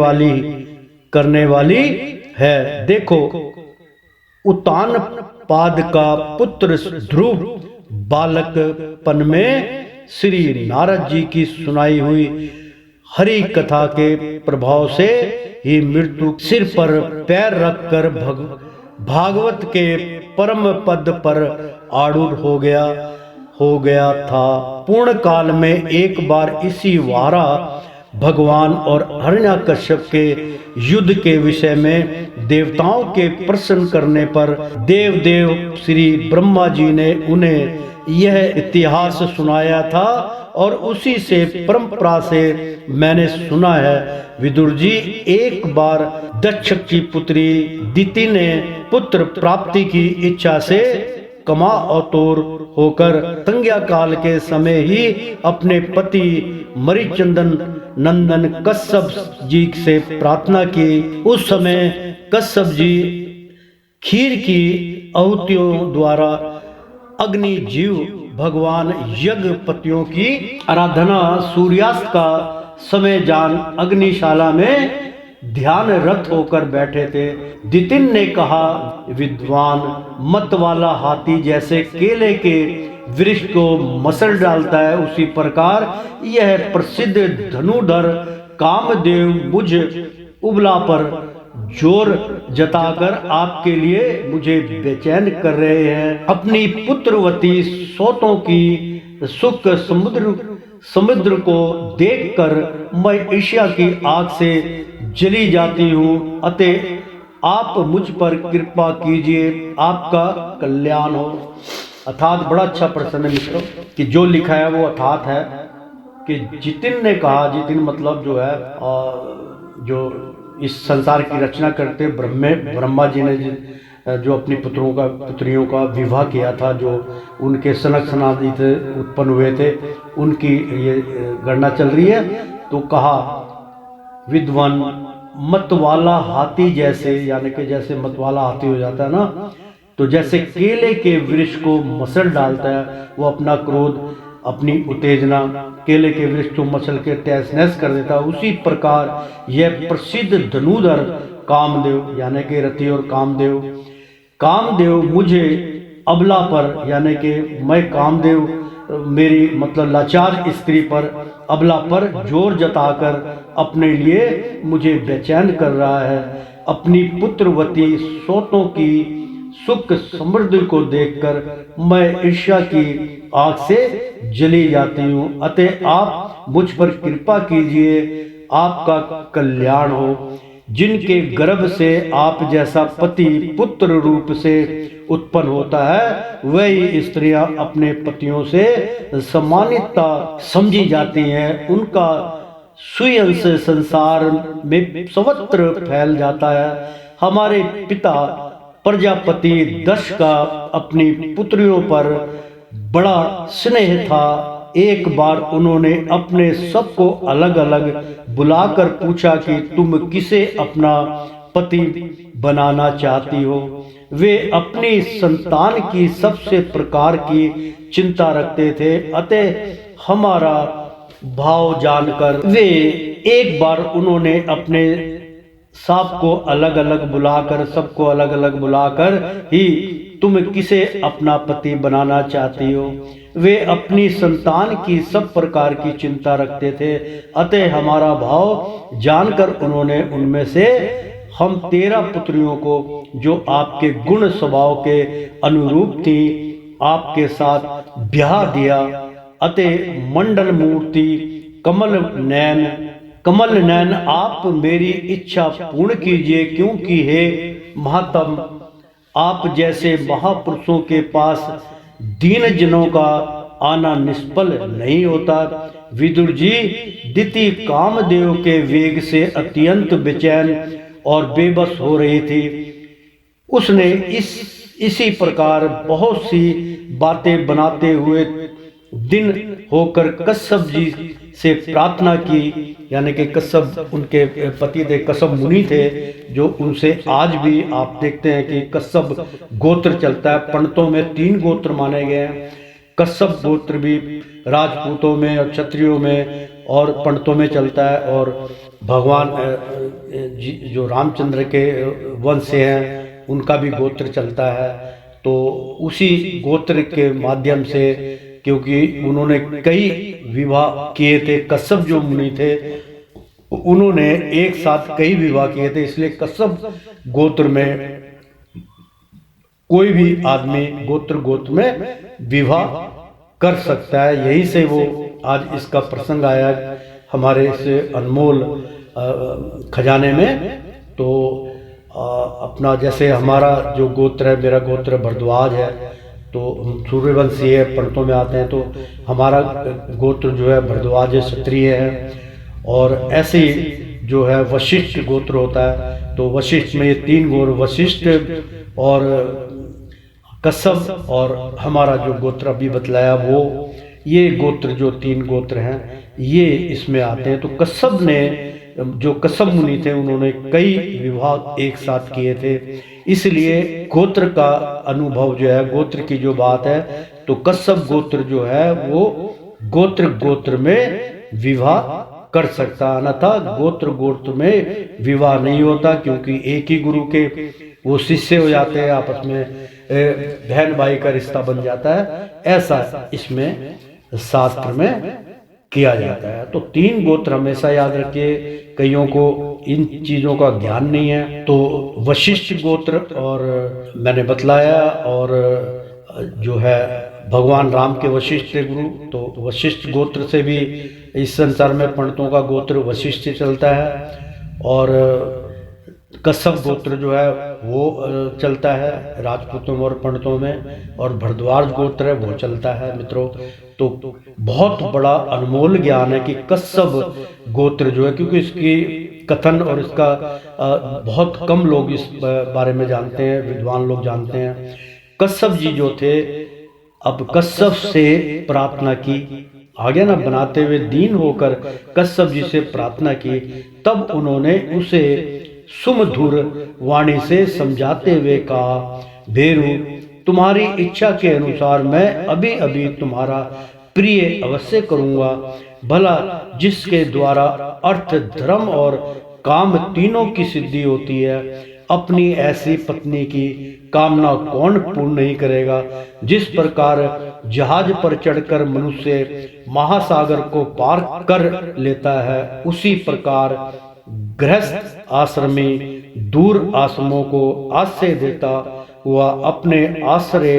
वाली है। देखो, उत्तान पाद का पुत्र ध्रुव बालकपन में श्री नारद जी की सुनाई हुई हरि कथा के प्रभाव से ही मृत्यु सिर पर पैर रखकर भागवत के परम पद पर आरूढ़ हो गया था। पूर्ण काल में एक बार इसी वारा भगवान और हिरण्यकश्यप के युद्ध के विषय में देवताओं के प्रश्न करने पर देव श्री ब्रह्मा जी ने उन्हें यह इतिहास सुनाया था और उसी से परंपरा से मैंने सुना है। विदुर जी, एक बार दक्ष की पुत्री दिति ने पुत्र प्राप्ति की इच्छा से कमा अतोर होकर संज्ञा काल के समय ही अपने पति मरिचंदन नंदन कश्यप जी से प्रार्थना की। उस समय कश्यप जी खीर की आहुतियों द्वारा अग्नि जीव भगवान यज्ञपतियों की आराधना सूर्यास्त का समय जान अग्निशाला में ध्यान रत होकर बैठे थे। दितिन ने कहा, विद्वान मत वाला हाथी जैसे केले के वृक्ष को मसल डालता है, उसी प्रकार यह प्रसिद्ध धनुधर कामदेव मुझ उबला पर जोर जताकर आपके लिए मुझे बेचैन कर रहे हैं। अपनी पुत्रवती सोतों की सुख समुद्र को देखकर मैं ईर्ष्या की आग से जली जाती हूँ। अतः आप मुझ पर कृपा कीजिए, आपका कल्याण हो। अर्थात बड़ा अच्छा प्रश्न है मित्रों कि जो लिखा है वो अर्थात है कि जितिन ने कहा, जितिन मतलब जो है जो इस संसार की रचना करते ब्रह्मा जी ने जो अपनी पुत्रियों का विवाह किया था, जो उनके सनक सनादित उत्पन्न हुए थे, उनकी ये गणना चल रही है। तो कहा, विद्वान मत वाला हाथी जैसे, यानी कि जैसे मत वाला हाथी हो जाता है ना, तो जैसे केले के वृक्ष को मसल डालता है, वो अपना क्रोध अपनी उत्तेजना केले के वृक्ष को मसल के तहस नहस कर देता है, उसी प्रकार यह प्रसिद्ध धनुधर कामदेव यानी कि रति और कामदेव मुझे अबला पर, यानी कि मैं कामदेव मेरी मतलब लाचार स्त्री पर, अबला पर जोर जताकर अपने लिए मुझे बेचैन कर रहा है। अपनी पुत्रवती सोतों की सुख समृद्धि को देखकर मैं ईर्ष्या की आग से जली जाती हूँ। अतः आप मुझ पर कृपा कीजिए, आपका कल्याण हो। जिनके गर्भ से आप जैसा पति पुत्र रूप से उत्पन्न होता है, वही स्त्रियां अपने पतियों से सम्मानिता समझी जाती हैं। उनका सुयंश संसार में सर्वत्र फैल जाता है। हमारे पिता प्रजापति दक्ष का अपनी पुत्रियों पर बड़ा स्नेह था। एक बार उन्होंने अपने सबको अलग अलग बुलाकर पूछा कि तुम किसे अपना पति बनाना चाहती हो। वे अपनी संतान की सबसे प्रकार की चिंता रखते थे। अतः हमारा भाव जानकर वे एक बार उन्होंने अपने सबको अलग अलग बुलाकर ही तुम किसे अपना पति बनाना चाहती हो। वे अपनी संतान की सब प्रकार की चिंता रखते थे। अतः हमारा भाव जानकर उन्होंने उनमें से हम 13 पुत्रियों को, जो आपके गुण स्वभाव के अनुरूप थी, आपके साथ ब्याह दिया। अतः मंडल मूर्ति कमल नयन आप मेरी इच्छा पूर्ण कीजिए, क्योंकि हे महात्म, आप जैसे महापुरुषों के पास दीन जनों का आना निष्फल नहीं होता। विदुर जी, दिति कामदेव के वेग से अत्यंत बेचैन और बेबस हो रही थी। उसने इसी प्रकार बहुत सी बातें बनाते हुए दिन होकर कश्यप जी से प्रार्थना की, यानी कि कश्यप उनके पति थे, कश्यप मुनि थे, जो उनसे आज भी आप देखते हैं कि कश्यप गोत्र चलता है। पंडितों में 3 गोत्र माने गए हैं। कश्यप गोत्र भी राजपूतों में और क्षत्रियों में और पंडितों में चलता है, और भगवान जो रामचंद्र के वंश से हैं उनका भी गोत्र चलता है। तो उसी गोत्र के माध्यम से, क्योंकि उन्होंने कई विवाह किए थे, कश्यप जो मुनि थे उन्होंने एक साथ कई विवाह किए थे, इसलिए कश्यप गोत्र में कोई भी आदमी गोत्र में विवाह कर सकता है। यही से वो आज इसका प्रसंग आया हमारे इस अनमोल खजाने में। तो अपना जैसे हमारा जो गोत्र है, मेरा गोत्र भरद्वाज है, तो हम सूर्यवंशी है, पंडितों में आते हैं, तो हमारा गोत्र जो है भरद्वाज क्षत्रिय है। और ऐसे ही जो है वशिष्ठ गोत्र होता है, तो वशिष्ठ में ये 3 गोत्र, वशिष्ठ और कश्यप और हमारा जो गोत्र अभी बतलाया वो, ये गोत्र जो 3 गोत्र हैं ये इसमें आते हैं। तो कश्यप ने, जो कश्यप मुनि थे, उन्होंने कई विवाह एक साथ किए थे, इसलिए गोत्र का अनुभव जो है, गोत्र की जो बात है, तो कश्यप गोत्र जो है वो गोत्र में विवाह कर सकता, अन्यथा गोत्र में विवाह नहीं होता, क्योंकि एक ही गुरु के वो शिष्य हो जाते हैं, आपस में बहन भाई का रिश्ता बन जाता है। ऐसा इसमें शास्त्र में किया जाता है। तो 3 गोत्र हमेशा याद रखिए, कईयों को इन चीज़ों का ज्ञान नहीं है। तो वशिष्ठ गोत्र और मैंने बतलाया, और जो है भगवान राम के वशिष्ठ गुरु, तो वशिष्ठ गोत्र से भी इस संसार में पंडितों का गोत्र वशिष्ठ चलता है। और कश्यप गोत्र जो है वो चलता है राजपूतों और पंडितों में, और भरद्वाज गोत्र है वो चलता है मित्रों। तो बहुत बड़ा अनमोल ज्ञान है कि कश्यप गोत्र जो है, क्योंकि इसकी कथन और इसका बहुत कम लोग इस बारे में जानते हैं, विद्वान लोग जानते हैं। कश्यप जी जो थे, अब कश्यप से प्रार्थना की, आगे ना बनाते हुए दीन होकर कश्यप जी से प्रार्थना की, तब उन्होंने उसे सुमधुर वाणी से समझाते हुए कहा, भेरु तुम्हारी इच्छा के अनुसार मैं अभी अभी तुम्हारा प्रिय अवश्य करूंगा। भला जिसके द्वारा अर्थ, धर्म और काम तीनों की सिद्धि होती है, अपनी ऐसी पत्नी की कामना कौन पूर्ण नहीं करेगा। जिस प्रकार जहाज पर चढ़कर मनुष्य महासागर को पार कर लेता है, उसी प्रकार गृहस्थ आश्रमी दूर आश्रमों को आश्रय देता हुआ अपने आश्रय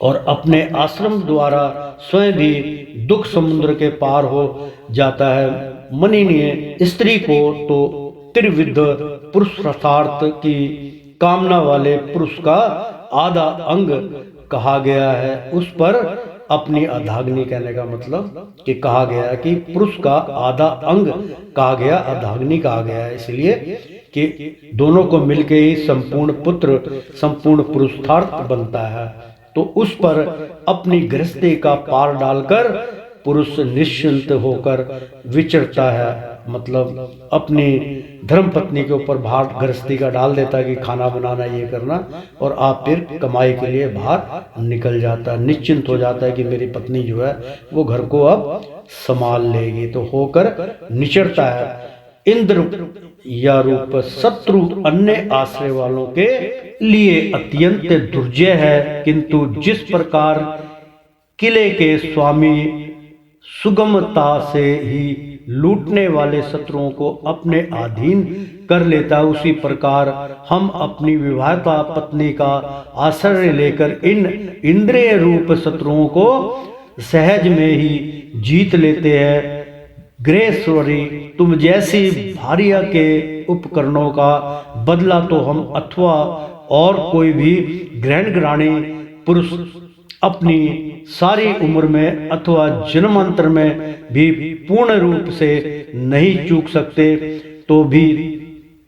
और अपने आश्रम द्वारा स्वयं भी दुख समुद्र के पार हो जाता है। मनीय स्त्री को तो त्रिविध पुरुषार्थ की कामना वाले पुरुष का आधा अंग कहा गया है। उस पर अपनी अर्धांगिनी, कहने का मतलब कि कहा गया कि पुरुष का आधा अंग कहा गया, अर्धांगिनी कहा गया है, इसलिए कि दोनों को मिलके ही संपूर्ण पुत्र, संपूर्ण पुरुषार्थ बनता है। तो उस पर अपनी गृहस्थी का पार डालकर पुरुष निश्चिंत होकर विचरता है, मतलब अपनी धर्म पत्नी के ऊपर भार गृहस्थी का डाल देता है कि खाना बनाना, ये करना, और आप फिर कमाई के लिए बाहर निकल जाता है, निश्चिंत हो जाता है कि मेरी पत्नी जो है वो घर को अब संभाल लेगी। तो होकर निचरता है। इंद्र या रूप शत्रु अन्य आश्रय वालों के लिए अत्यंत दुर्जय है, किंतु जिस प्रकार किले के स्वामी सुगमता से ही लूटने वाले शत्रुओं को अपने अधीन कर लेता है, उसी प्रकार हम अपनी विवाहिता पत्नी का आश्रय लेकर इन इंद्रिय रूप शत्रुओं को सहज में ही जीत लेते हैं। गृहेश्वरी, तुम जैसी भार्या के उपकरणों का बदला तो हम अथवा और कोई भी ग्रहणग्राणी पुरुष अपनी सारी उम्र में अथवा जन्मांतर में भी पूर्ण रूप से नहीं चूक सकते। तो भी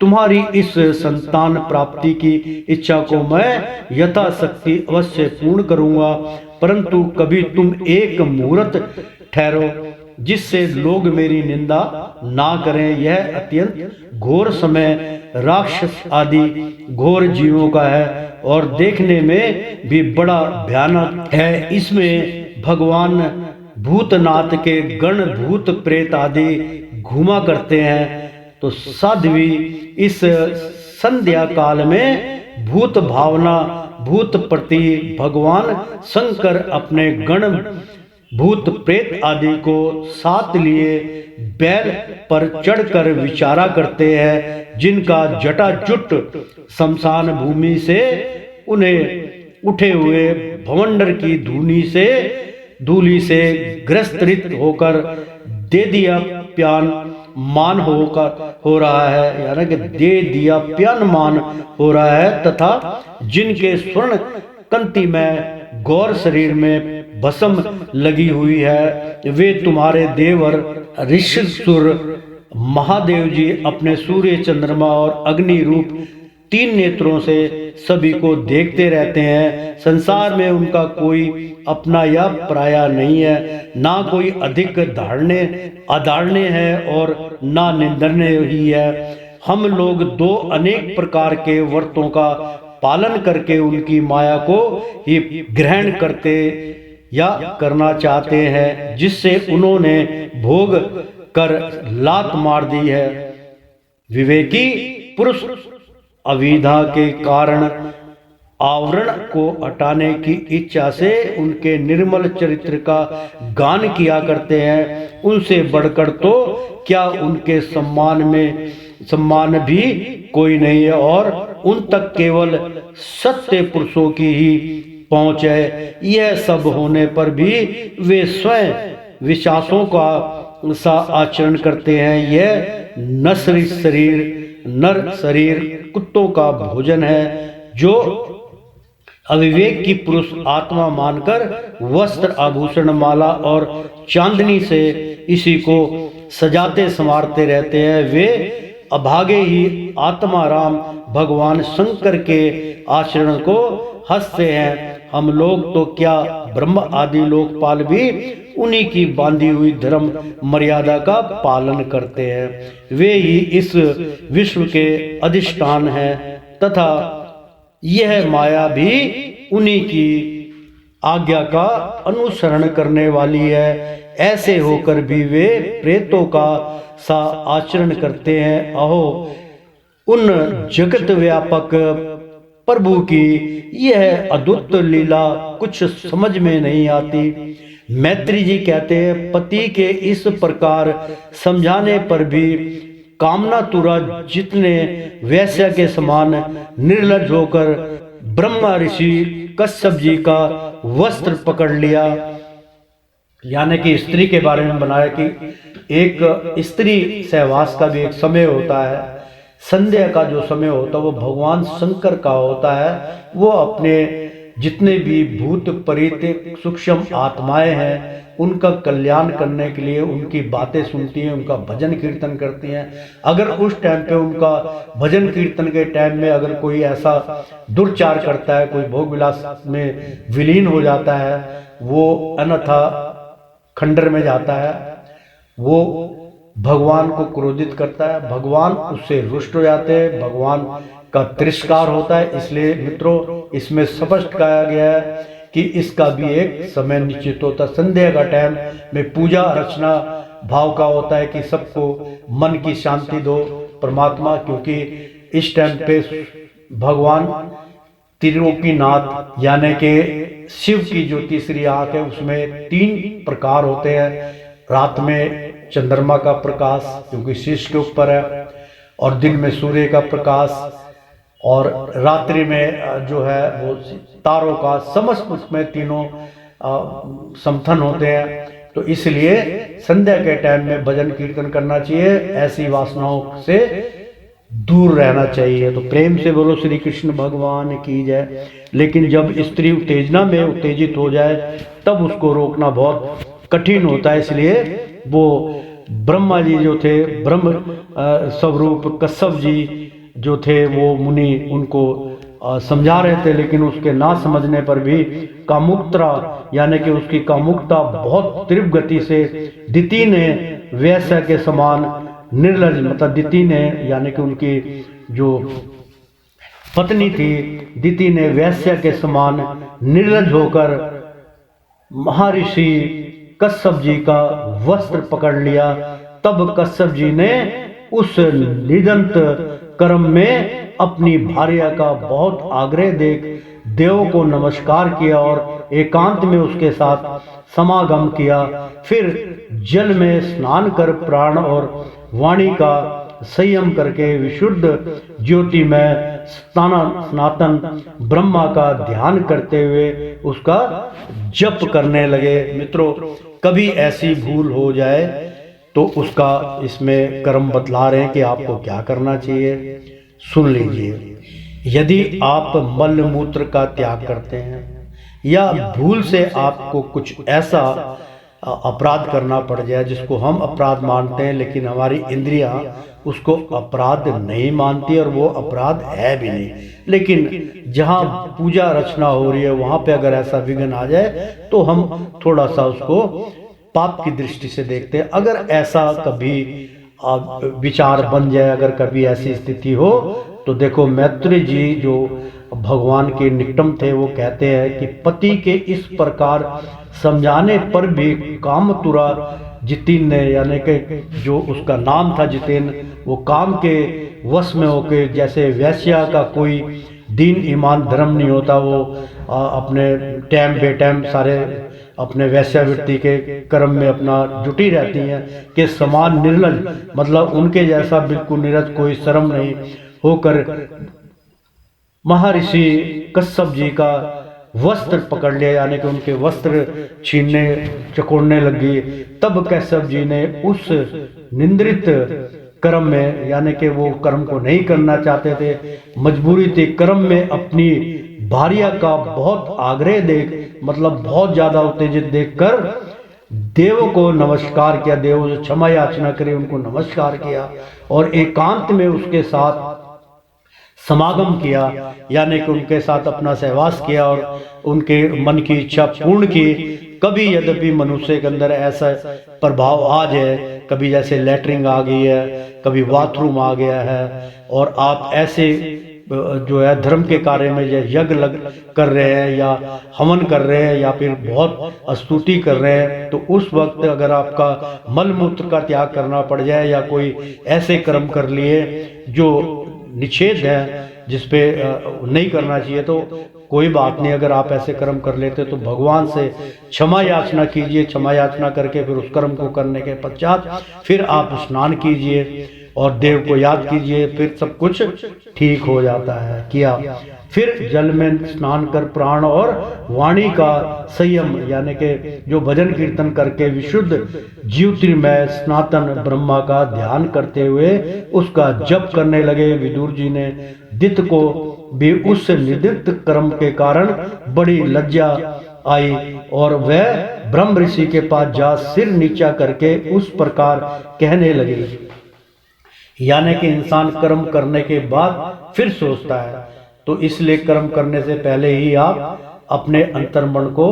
तुम्हारी इस संतान प्राप्ति की इच्छा को मैं यथाशक्ति अवश्य पूर्ण करूंगा, परंतु कभी तुम एक मुहूर्त ठहरो जिससे लोग मेरी निंदा ना करें। यह अत्यंत घोर समय राक्षस आदि घोर जीवों का है और देखने में भी बड़ा भयानक है। इसमें भगवान भूतनाथ के गण भूत प्रेत आदि घूमा करते हैं। तो साध्वी इस संध्या काल में भूत भावना भूत प्रति भगवान शंकर अपने गण भूत प्रेत आदि को साथ लिए बैल पर चढ़कर विचारा करते हैं, जिनका जटाजुट शमशान भूमि से उन्हें उठे हुए भवंडर की धूली से ग्रस्तरित होकर दे दिया प्यान मान हो रहा है, यानी कि दे दिया प्यान मान हो रहा है, तथा जिनके स्वर्ण कंति में गौर शरीर में भस्म लगी हुई है, वे तुम्हारे देवर ऋषिसुर महादेव जी अपने सूर्य चंद्रमा और अग्नि रूप 3 नेत्रों से सभी को देखते रहते हैं। संसार में उनका कोई अपना या पराया नहीं है, ना कोई अधिक अधारण्य है और ना निंदनीय ही है। हम लोग 2 अनेक प्रकार के व्रतों का पालन करके उनकी माया को ही ग्रहण करते या करना चाहते हैं, जिससे उन्होंने भोग कर लात मार दी है। विवेकी पुरुष अविद्या के कारण आवरण को हटाने की इच्छा से उनके निर्मल चरित्र का गान किया करते हैं। उनसे बढ़कर तो क्या उनके सम्मान भी कोई नहीं है, और उन तक केवल सत्य पुरुषों की ही पहुंच है। यह सब होने पर भी वे स्वयं विश्वासों का सा आचरण करते हैं। यह नर शरीर कुत्तों का भोजन है। जो अविवेक की पुरुष आत्मा मानकर वस्त्र आभूषण माला और चांदनी से इसी को सजाते संवारते रहते हैं, वे अभागे ही आत्मा राम भगवान शंकर के आचरण को हंसते हैं। हम लोग तो क्या ब्रह्म आदि लोकपाल भी उन्हीं की बांधी हुई धर्म मर्यादा का पालन करते हैं। वे ही इस विश्व के अधिष्ठान हैं, तथा यह माया भी उन्हीं की आज्ञा का अनुसरण करने वाली है। ऐसे होकर भी वे प्रेतों का सा आचरण करते हैं। अहो, उन जगत व्यापक प्रभु की यह अद्भुत लीला कुछ समझ में नहीं आती। मैत्री जी कहते हैं, पति के इस प्रकार समझाने पर भी कामनातुरा जितने वैश्य के समान निर्लज होकर ब्रह्मा ऋषि कश्यप जी का वस्त्र पकड़ लिया। यानी कि स्त्री के बारे में बनाया कि एक स्त्री सहवास का भी एक समय होता है। संध्या का जो समय होता है वो भगवान शंकर का होता है। वो अपने जितने भी भूत प्रेत सूक्ष्म आत्माएं हैं उनका कल्याण करने के लिए उनकी बातें सुनती हैं, उनका भजन कीर्तन करती हैं। अगर उस टाइम पे उनका भजन कीर्तन के टाइम में अगर कोई ऐसा दुर्चार करता है, कोई भोग विलास में विलीन हो जाता है, वो अन्यथा खंडर में जाता है, वो भगवान को क्रोधित करता है, भगवान उससे रुष्ट हो जाते हैं, भगवान का तिरस्कार होता है। इसलिए मित्रों, इसमें स्पष्ट कहा गया है कि इसका भी एक समय निश्चित होता है। संध्या का टाइम में पूजा अर्चना भाव का होता है कि सबको मन की शांति दो परमात्मा, क्योंकि इस टाइम पे भगवान त्रिलोकीनाथ यानी कि शिव की जो तीसरी आंख है उसमें 3 प्रकार होते हैं। रात में चंद्रमा का प्रकाश क्योंकि शीश के ऊपर है, और दिन में सूर्य का प्रकाश, और रात्रि में जो है वो तारों का, समस्त उसमें तीनों समथन होते हैं। तो इसलिए संध्या के टाइम में भजन कीर्तन करना चाहिए, ऐसी वासनाओं से दूर रहना चाहिए। तो प्रेम से बोलो श्री कृष्ण भगवान की जय। लेकिन जब स्त्री उत्तेजना में उत्तेजित हो जाए तब उसको रोकना बहुत कठिन होता है। इसलिए वो ब्रह्मा जी जो थे, ब्रह्म स्वरूप कश्यप जी जो थे, वो मुनि उनको समझा रहे थे, लेकिन उसके ना समझने पर भी कामुकता यानी कि उसकी कामुकता बहुत तीव्र गति से दिति ने वैश्य के समान निर्लज, मतलब दिति ने यानी कि उनकी जो पत्नी थी दिति ने वैश्य के समान निर्लज होकर महर्षि कश्यप जी का वस्त्र पकड़ लिया। तब कश्यप जी ने उस निदंत कर्म में अपनी भार्या का बहुत आग्रह देख देव को नमस्कार किया और एकांत में उसके साथ समागम किया। फिर जल में स्नान कर प्राण और वाणी का संयम करके विशुद्ध ज्योति में सनातन ब्रह्मा का ध्यान करते हुए उसका जप करने लगे। मित्रों, कभी ऐसी भूल हो जाए तो उसका इसमें कर्म बतला रहे हैं कि आपको क्या करना चाहिए। सुन लीजिए। यदि आप मल मूत्र का त्याग करते हैं या भूल से आपको कुछ ऐसा अपराध करना पड़ जाए जिसको हम अपराध मानते हैं, लेकिन हमारी इंद्रियां उसको अपराध नहीं मानती और वो अपराध है भी नहीं, लेकिन जहां पूजा रचना हो रही है वहां पे अगर ऐसा विघ्न आ जाए तो हम थोड़ा सा उसको पाप की दृष्टि से देखते हैं। अगर ऐसा कभी विचार बन जाए, अगर कभी ऐसी स्थिति हो तो देखो, मैत्री जी जो भगवान के निकटम थे वो कहते हैं कि पति के इस प्रकार समझाने पर भी कामतुरा जितेन ने, यानी कि जो उसका नाम था जितेन, वो काम के वश में होके, जैसे वैश्या का कोई दीन ईमान धर्म नहीं होता, वो अपने टाइम बेटाइम सारे अपने वैश्यावृत्ति के कर्म में अपना जुटी रहती हैं, कि समान निर्लज, मतलब उनके जैसा बिल्कुल निरज कोई शर्म नहीं होकर महर्षि कश्यप जी का वस्त्र पकड़ लिया, यानी कि उनके वस्त्र छीनने चकोड़ने लगी। तब कश्यप जी ने उस निंद्रित कर्म में, यानी कि वो कर्म को नहीं करना चाहते थे, मजबूरी थी, कर्म में अपनी भार्या का बहुत आग्रह देख, मतलब बहुत ज्यादा उत्तेजित देखकर देव को नमस्कार किया, देव से क्षमा याचना करी, उनको नमस्कार किया और एकांत में उसके साथ समागम किया, यानी कि उनके साथ अपना सहवास किया और उनके मन की इच्छा पूर्ण की। कभी यद्यपि मनुष्य के अंदर ऐसा प्रभाव आ जाए, कभी जैसे लैटरिन आ गई है, कभी बाथरूम आ गया है, और आप ऐसे जो है धर्म के कार्य में यज्ञ कर रहे हैं या हवन कर रहे हैं या फिर बहुत स्तुति कर रहे हैं, तो उस वक्त अगर आपका मल मूत्र का त्याग करना पड़ जाए या कोई ऐसे कर्म कर लिए जो निषेध है, जिसपे नहीं करना चाहिए, तो कोई बात नहीं। अगर आप ऐसे कर्म कर लेते तो भगवान से क्षमा याचना कीजिए। क्षमा याचना करके फिर उस कर्म को करने के पश्चात फिर आप स्नान कीजिए और देव को याद कीजिए, फिर सब कुछ ठीक हो जाता है। किया, फिर जल में स्नान कर प्राण और वाणी का संयम, यानी कि जो भजन कीर्तन करके विशुद्ध ज्योतिर्मय सनातन ब्रह्मा का ध्यान करते हुए उसका जप करने लगे। विदुर जी ने दित को भी उस निर्दिष्ट कर्म के कारण बड़ी लज्जा आई और वह ब्रह्म ऋषि के पास जा सिर नीचा करके उस प्रकार कहने लगे, यानी कि इंसान कर्म करने के बाद फिर सोचता है, तो इसलिए कर्म करने से पहले ही आप अपने अंतर्मन को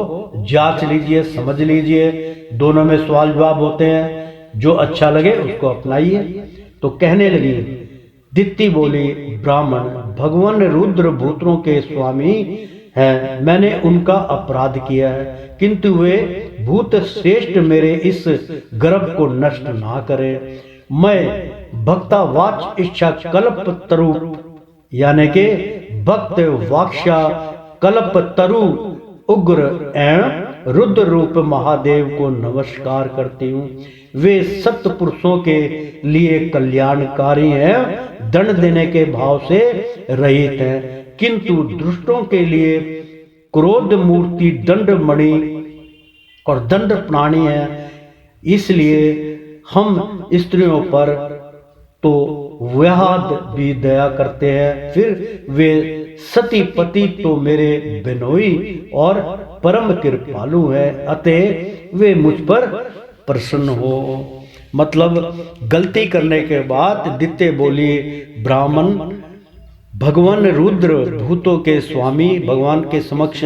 जांच लीजिए, समझ लीजिए। दोनों में सवाल जवाब होते हैं, जो अच्छा लगे उसको अपनाइए। तो कहने लगी, दित्ती बोली, ब्राह्मण भगवान रुद्र भूतों के स्वामी हैं, मैंने उनका अपराध किया है, किंतु वे भूत श्रेष्ठ मेरे इस गर्भ को नष्ट ना करे। मैं भक्ता वाच इच्छा कल्प तरु, यानी के भक्त वाक्षा कल्प तरु उग्र एवं रुद्र रूप महादेव को नमस्कार करती हूँ। वे सत्पुरुषों के लिए कल्याणकारी हैं, दंड देने के भाव से रहित हैं, किंतु दुष्टों के लिए क्रोध मूर्ति दंड मणि और दंड प्राणी है। इसलिए हम स्त्रियों पर तो व्याहद भी दया करते हैं, फिर वे सती पति तो मेरे बिनोई और परम कृपालु है, अतः वे मुझ पर प्रसन्न हो। मतलब गलती करने के बाद दित्य बोली, ब्राह्मण भगवान रुद्र भूतों के स्वामी, भगवान के समक्ष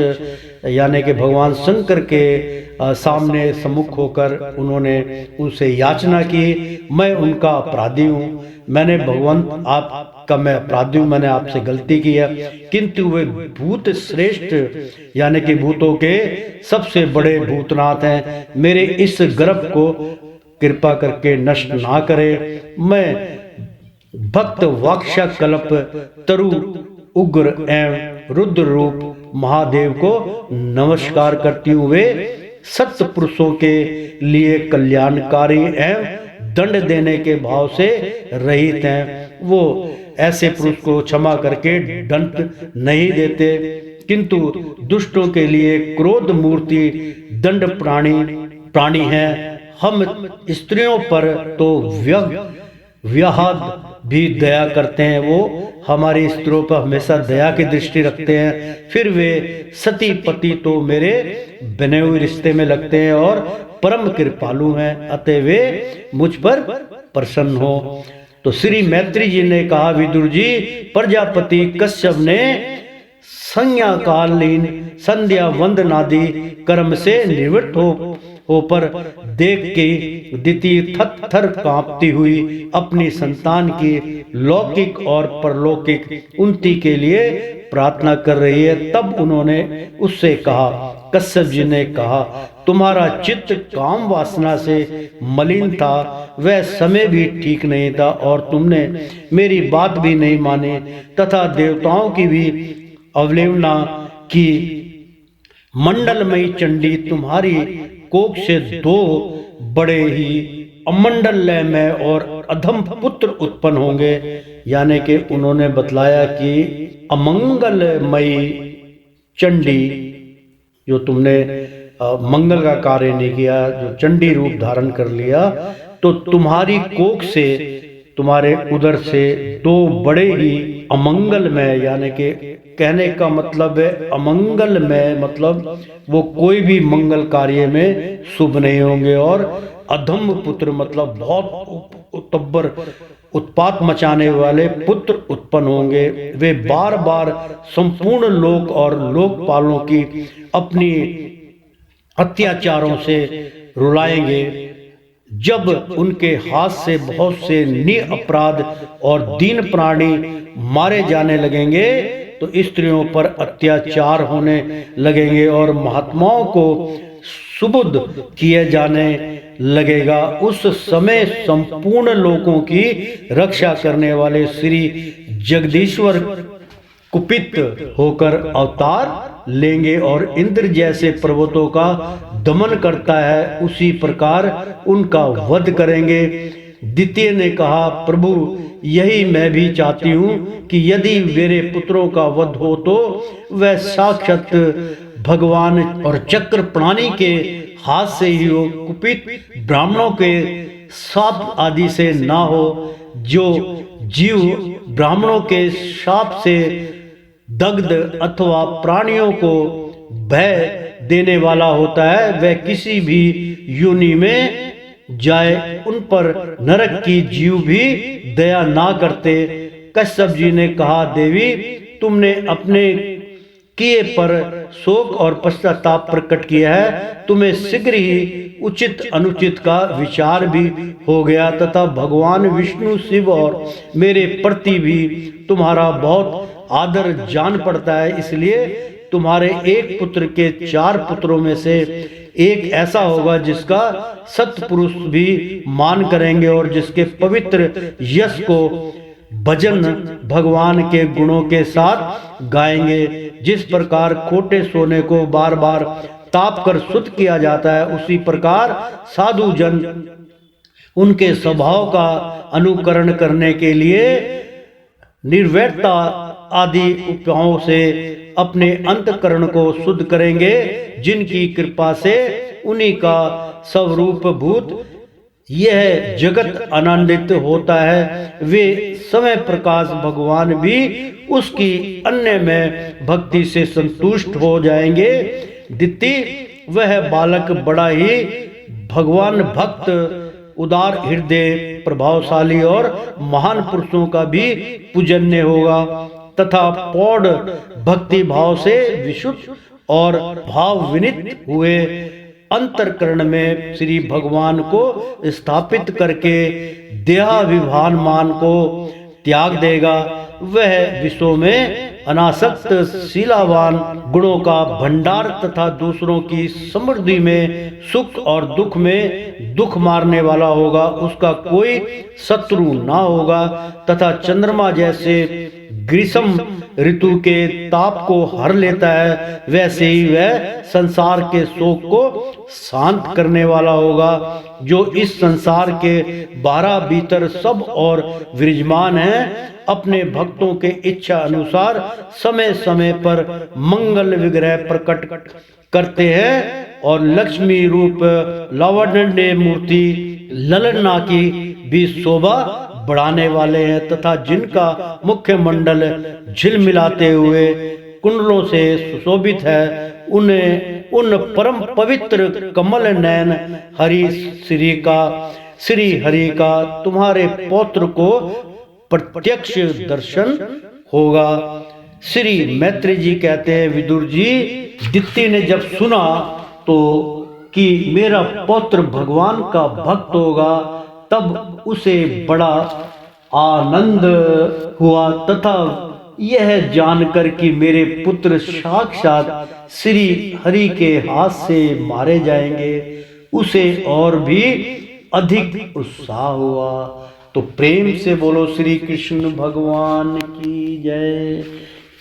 यानी कि भगवान शंकर के सामने सम्मुख होकर उन्होंने उनसे याचना की, मैं उनका अपराधी हूँ, मैंने भगवंत आपका मैं अपराधी हूँ, मैंने आपसे गलती की है, किंतु वे भूत श्रेष्ठ यानी कि भूतों के सबसे बड़े भूतनाथ हैं, मेरे इस गर्भ को कृपा करके नष्ट ना करे। मैं भक्त वाक्षा कल्प तरु उग्र एवं रुद्र रूप महादेव को नमस्कार करती हूँ। वे सत्य पुरुषों के लिए कल्याणकारी एवं दंड देने के भाव से रहित हैं। वो ऐसे पुरुष को क्षमा करके दंड नहीं देते, किंतु दुष्टों के लिए क्रोध मूर्ति दंड प्राणी है। हम स्त्रियों पर तो व्याहद भी दया करते हैं, वो हमारी स्त्रियों पर हमेशा दया की दृष्टि रखते हैं। फिर वे सती पति तो मेरे बने हुए रिश्ते में लगते हैं और परम कृपालु हैं, अतः वे मुझ पर प्रसन्न हो। तो श्री मैत्री जी ने कहा, विदुर जी, प्रजापति कश्यप ने संज्ञाकालीन संध्या वंदनादि कर्म से निवृत्त हो पर देख के दिति थर कांपती हुई अपनी संतान की लौकिक और परलौकिक उन्नति के लिए प्रार्थना कर रही है। तब उन्होंने उससे कहा, कश्यप जी ने कहा, तुम्हारा चित्त काम वासना से मलिन था, वह समय भी ठीक नहीं था और तुमने मेरी बात भी नहीं मानी तथा देवताओं की भी अवहेलना की। मंडलमयी चंडी तुम्हारी कोख से दो बड़े ही अमंडलमय और अधम पुत्र उत्पन्न होंगे। यानी कि उन्होंने बतलाया कि अमंगलमयी चंडी, जो तुमने मंगल का कार्य नहीं किया, जो चंडी रूप धारण कर लिया, तो तुम्हारी कोख से, तुम्हारे उदर से दो बड़े ही अमंगलमय, यानी कि कहने का मतलब है अमंगलमय मतलब वो कोई भी मंगल कार्य में शुभ नहीं होंगे, और अधम पुत्र मतलब बहुत उत्पात मचाने वाले पुत्र उत्पन्न होंगे। वे बार बार संपूर्ण लोक और लोकपालों की अपनी अत्याचारों से रुलाएंगे। जब उनके हाथ से बहुत से निरपराध और दीन प्राणी मारे जाने लगेंगे तो स्त्रियों पर अत्याचार होने लगेंगे और महात्माओं को सुबुद्ध किए जाने लगेगा। उस समय संपूर्ण लोगों की रक्षा करने वाले श्री जगदीश्वर कुपित होकर अवतार लेंगे और इंद्र जैसे पर्वतों का दमन करता है उसी प्रकार उनका वध करेंगे। द्वितीय ने कहा, प्रभु यही मैं भी चाहती हूँ कि यदि मेरे पुत्रों का वध हो तो वह साक्षात भगवान और चक्र प्राणी के हाथ से ही हो, कुपित ब्राह्मणों के शाप आदि से ना हो। जो जीव ब्राह्मणों के शाप से दग्ध अथवा प्राणियों को भय देने वाला होता है, वह किसी भी योनि में जाए, उन पर नरक की जीव भी दया ना करते। कश्यप जी ने कहा, देवी तुमने अपने किए पर शोक और पश्चाताप प्रकट किया है, तुम्हें शीघ्र ही उचित अनुचित का विचार भी हो गया तथा भगवान विष्णु शिव और मेरे प्रति भी तुम्हारा बहुत आदर जान पड़ता है। इसलिए तुम्हारे एक पुत्र के 4 पुत्रों में से एक ऐसा होगा जिसका सत्पुरुष भी मान करेंगे और जिसके पवित्र यश को भजन भगवान के गुणों के साथ गाएंगे। जिस प्रकार खोटे सोने को बार बार ताप कर शुद्ध किया जाता है, उसी प्रकार साधु जन उनके स्वभाव का अनुकरण करने के लिए निर्वैरता आदि उपायों से अपने अंतकरण को शुद्ध करेंगे, जिनकी कृपा से उन्हीं का स्वरूप भूत यह जगत आनंदित होता है। वे समय प्रकाश भगवान भी उसकी अन्य में भक्ति से संतुष्ट हो जाएंगे। द्वितीय वह बालक बड़ा ही भगवान भक्त, उदार हृदय, प्रभावशाली और महान पुरुषों का भी पूजन्य होगा तथा पौड़ भक्ति भाव से विशुद्ध और भाव विनित हुए अंतरकरण में श्री भगवान को स्थापित करके देहाभिमान मान को त्याग देगा। वह विश्व में अनासक्त शीलावान गुणों का भंडार तथा दूसरों की समृद्धि में सुख और दुख में दुख मारने वाला होगा। उसका कोई शत्रु ना होगा तथा चंद्रमा जैसे ग्रीष्म ऋतु के ताप को हर लेता है, वैसे ही वह संसार के शोक को शांत करने वाला होगा। जो इस संसार के 12 भीतर सब और विराजमान है, अपने भक्तों के इच्छा अनुसार समय समय पर मंगल विग्रह प्रकट करते हैं और लक्ष्मी रूप लावण्य मूर्ति ललना की भी शोभा बढ़ाने वाले हैं, तथा जिनका मुख्य मंडल झिलमिलाते हुए कुंडलों से सुशोभित है, उन्हें उन परम पवित्र कमल नयन श्री हरि का तुम्हारे पौत्र को प्रत्यक्ष दर्शन होगा। श्री मैत्री जी कहते हैं, विदुर जी, दित्ति ने जब सुना तो कि मेरा पौत्र भगवान का भक्त होगा, तब उसे बड़ा आनंद हुआ, तथा यह जानकर कि मेरे पुत्र साक्षात श्री हरि के हाथ से मारे जाएंगे, उसे और भी अधिक उत्साह हुआ। तो प्रेम से बोलो श्री कृष्ण भगवान की जय।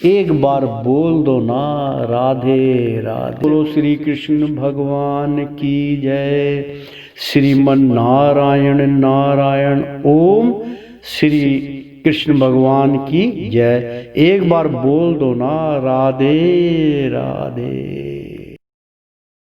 एक बार बोल दो ना, राधे राधे। बोलो श्री कृष्ण भगवान की जय। श्रीमन नारायण नारायण। ओम श्री कृष्ण भगवान की जय। एक बार बोल दो ना, राधे राधे।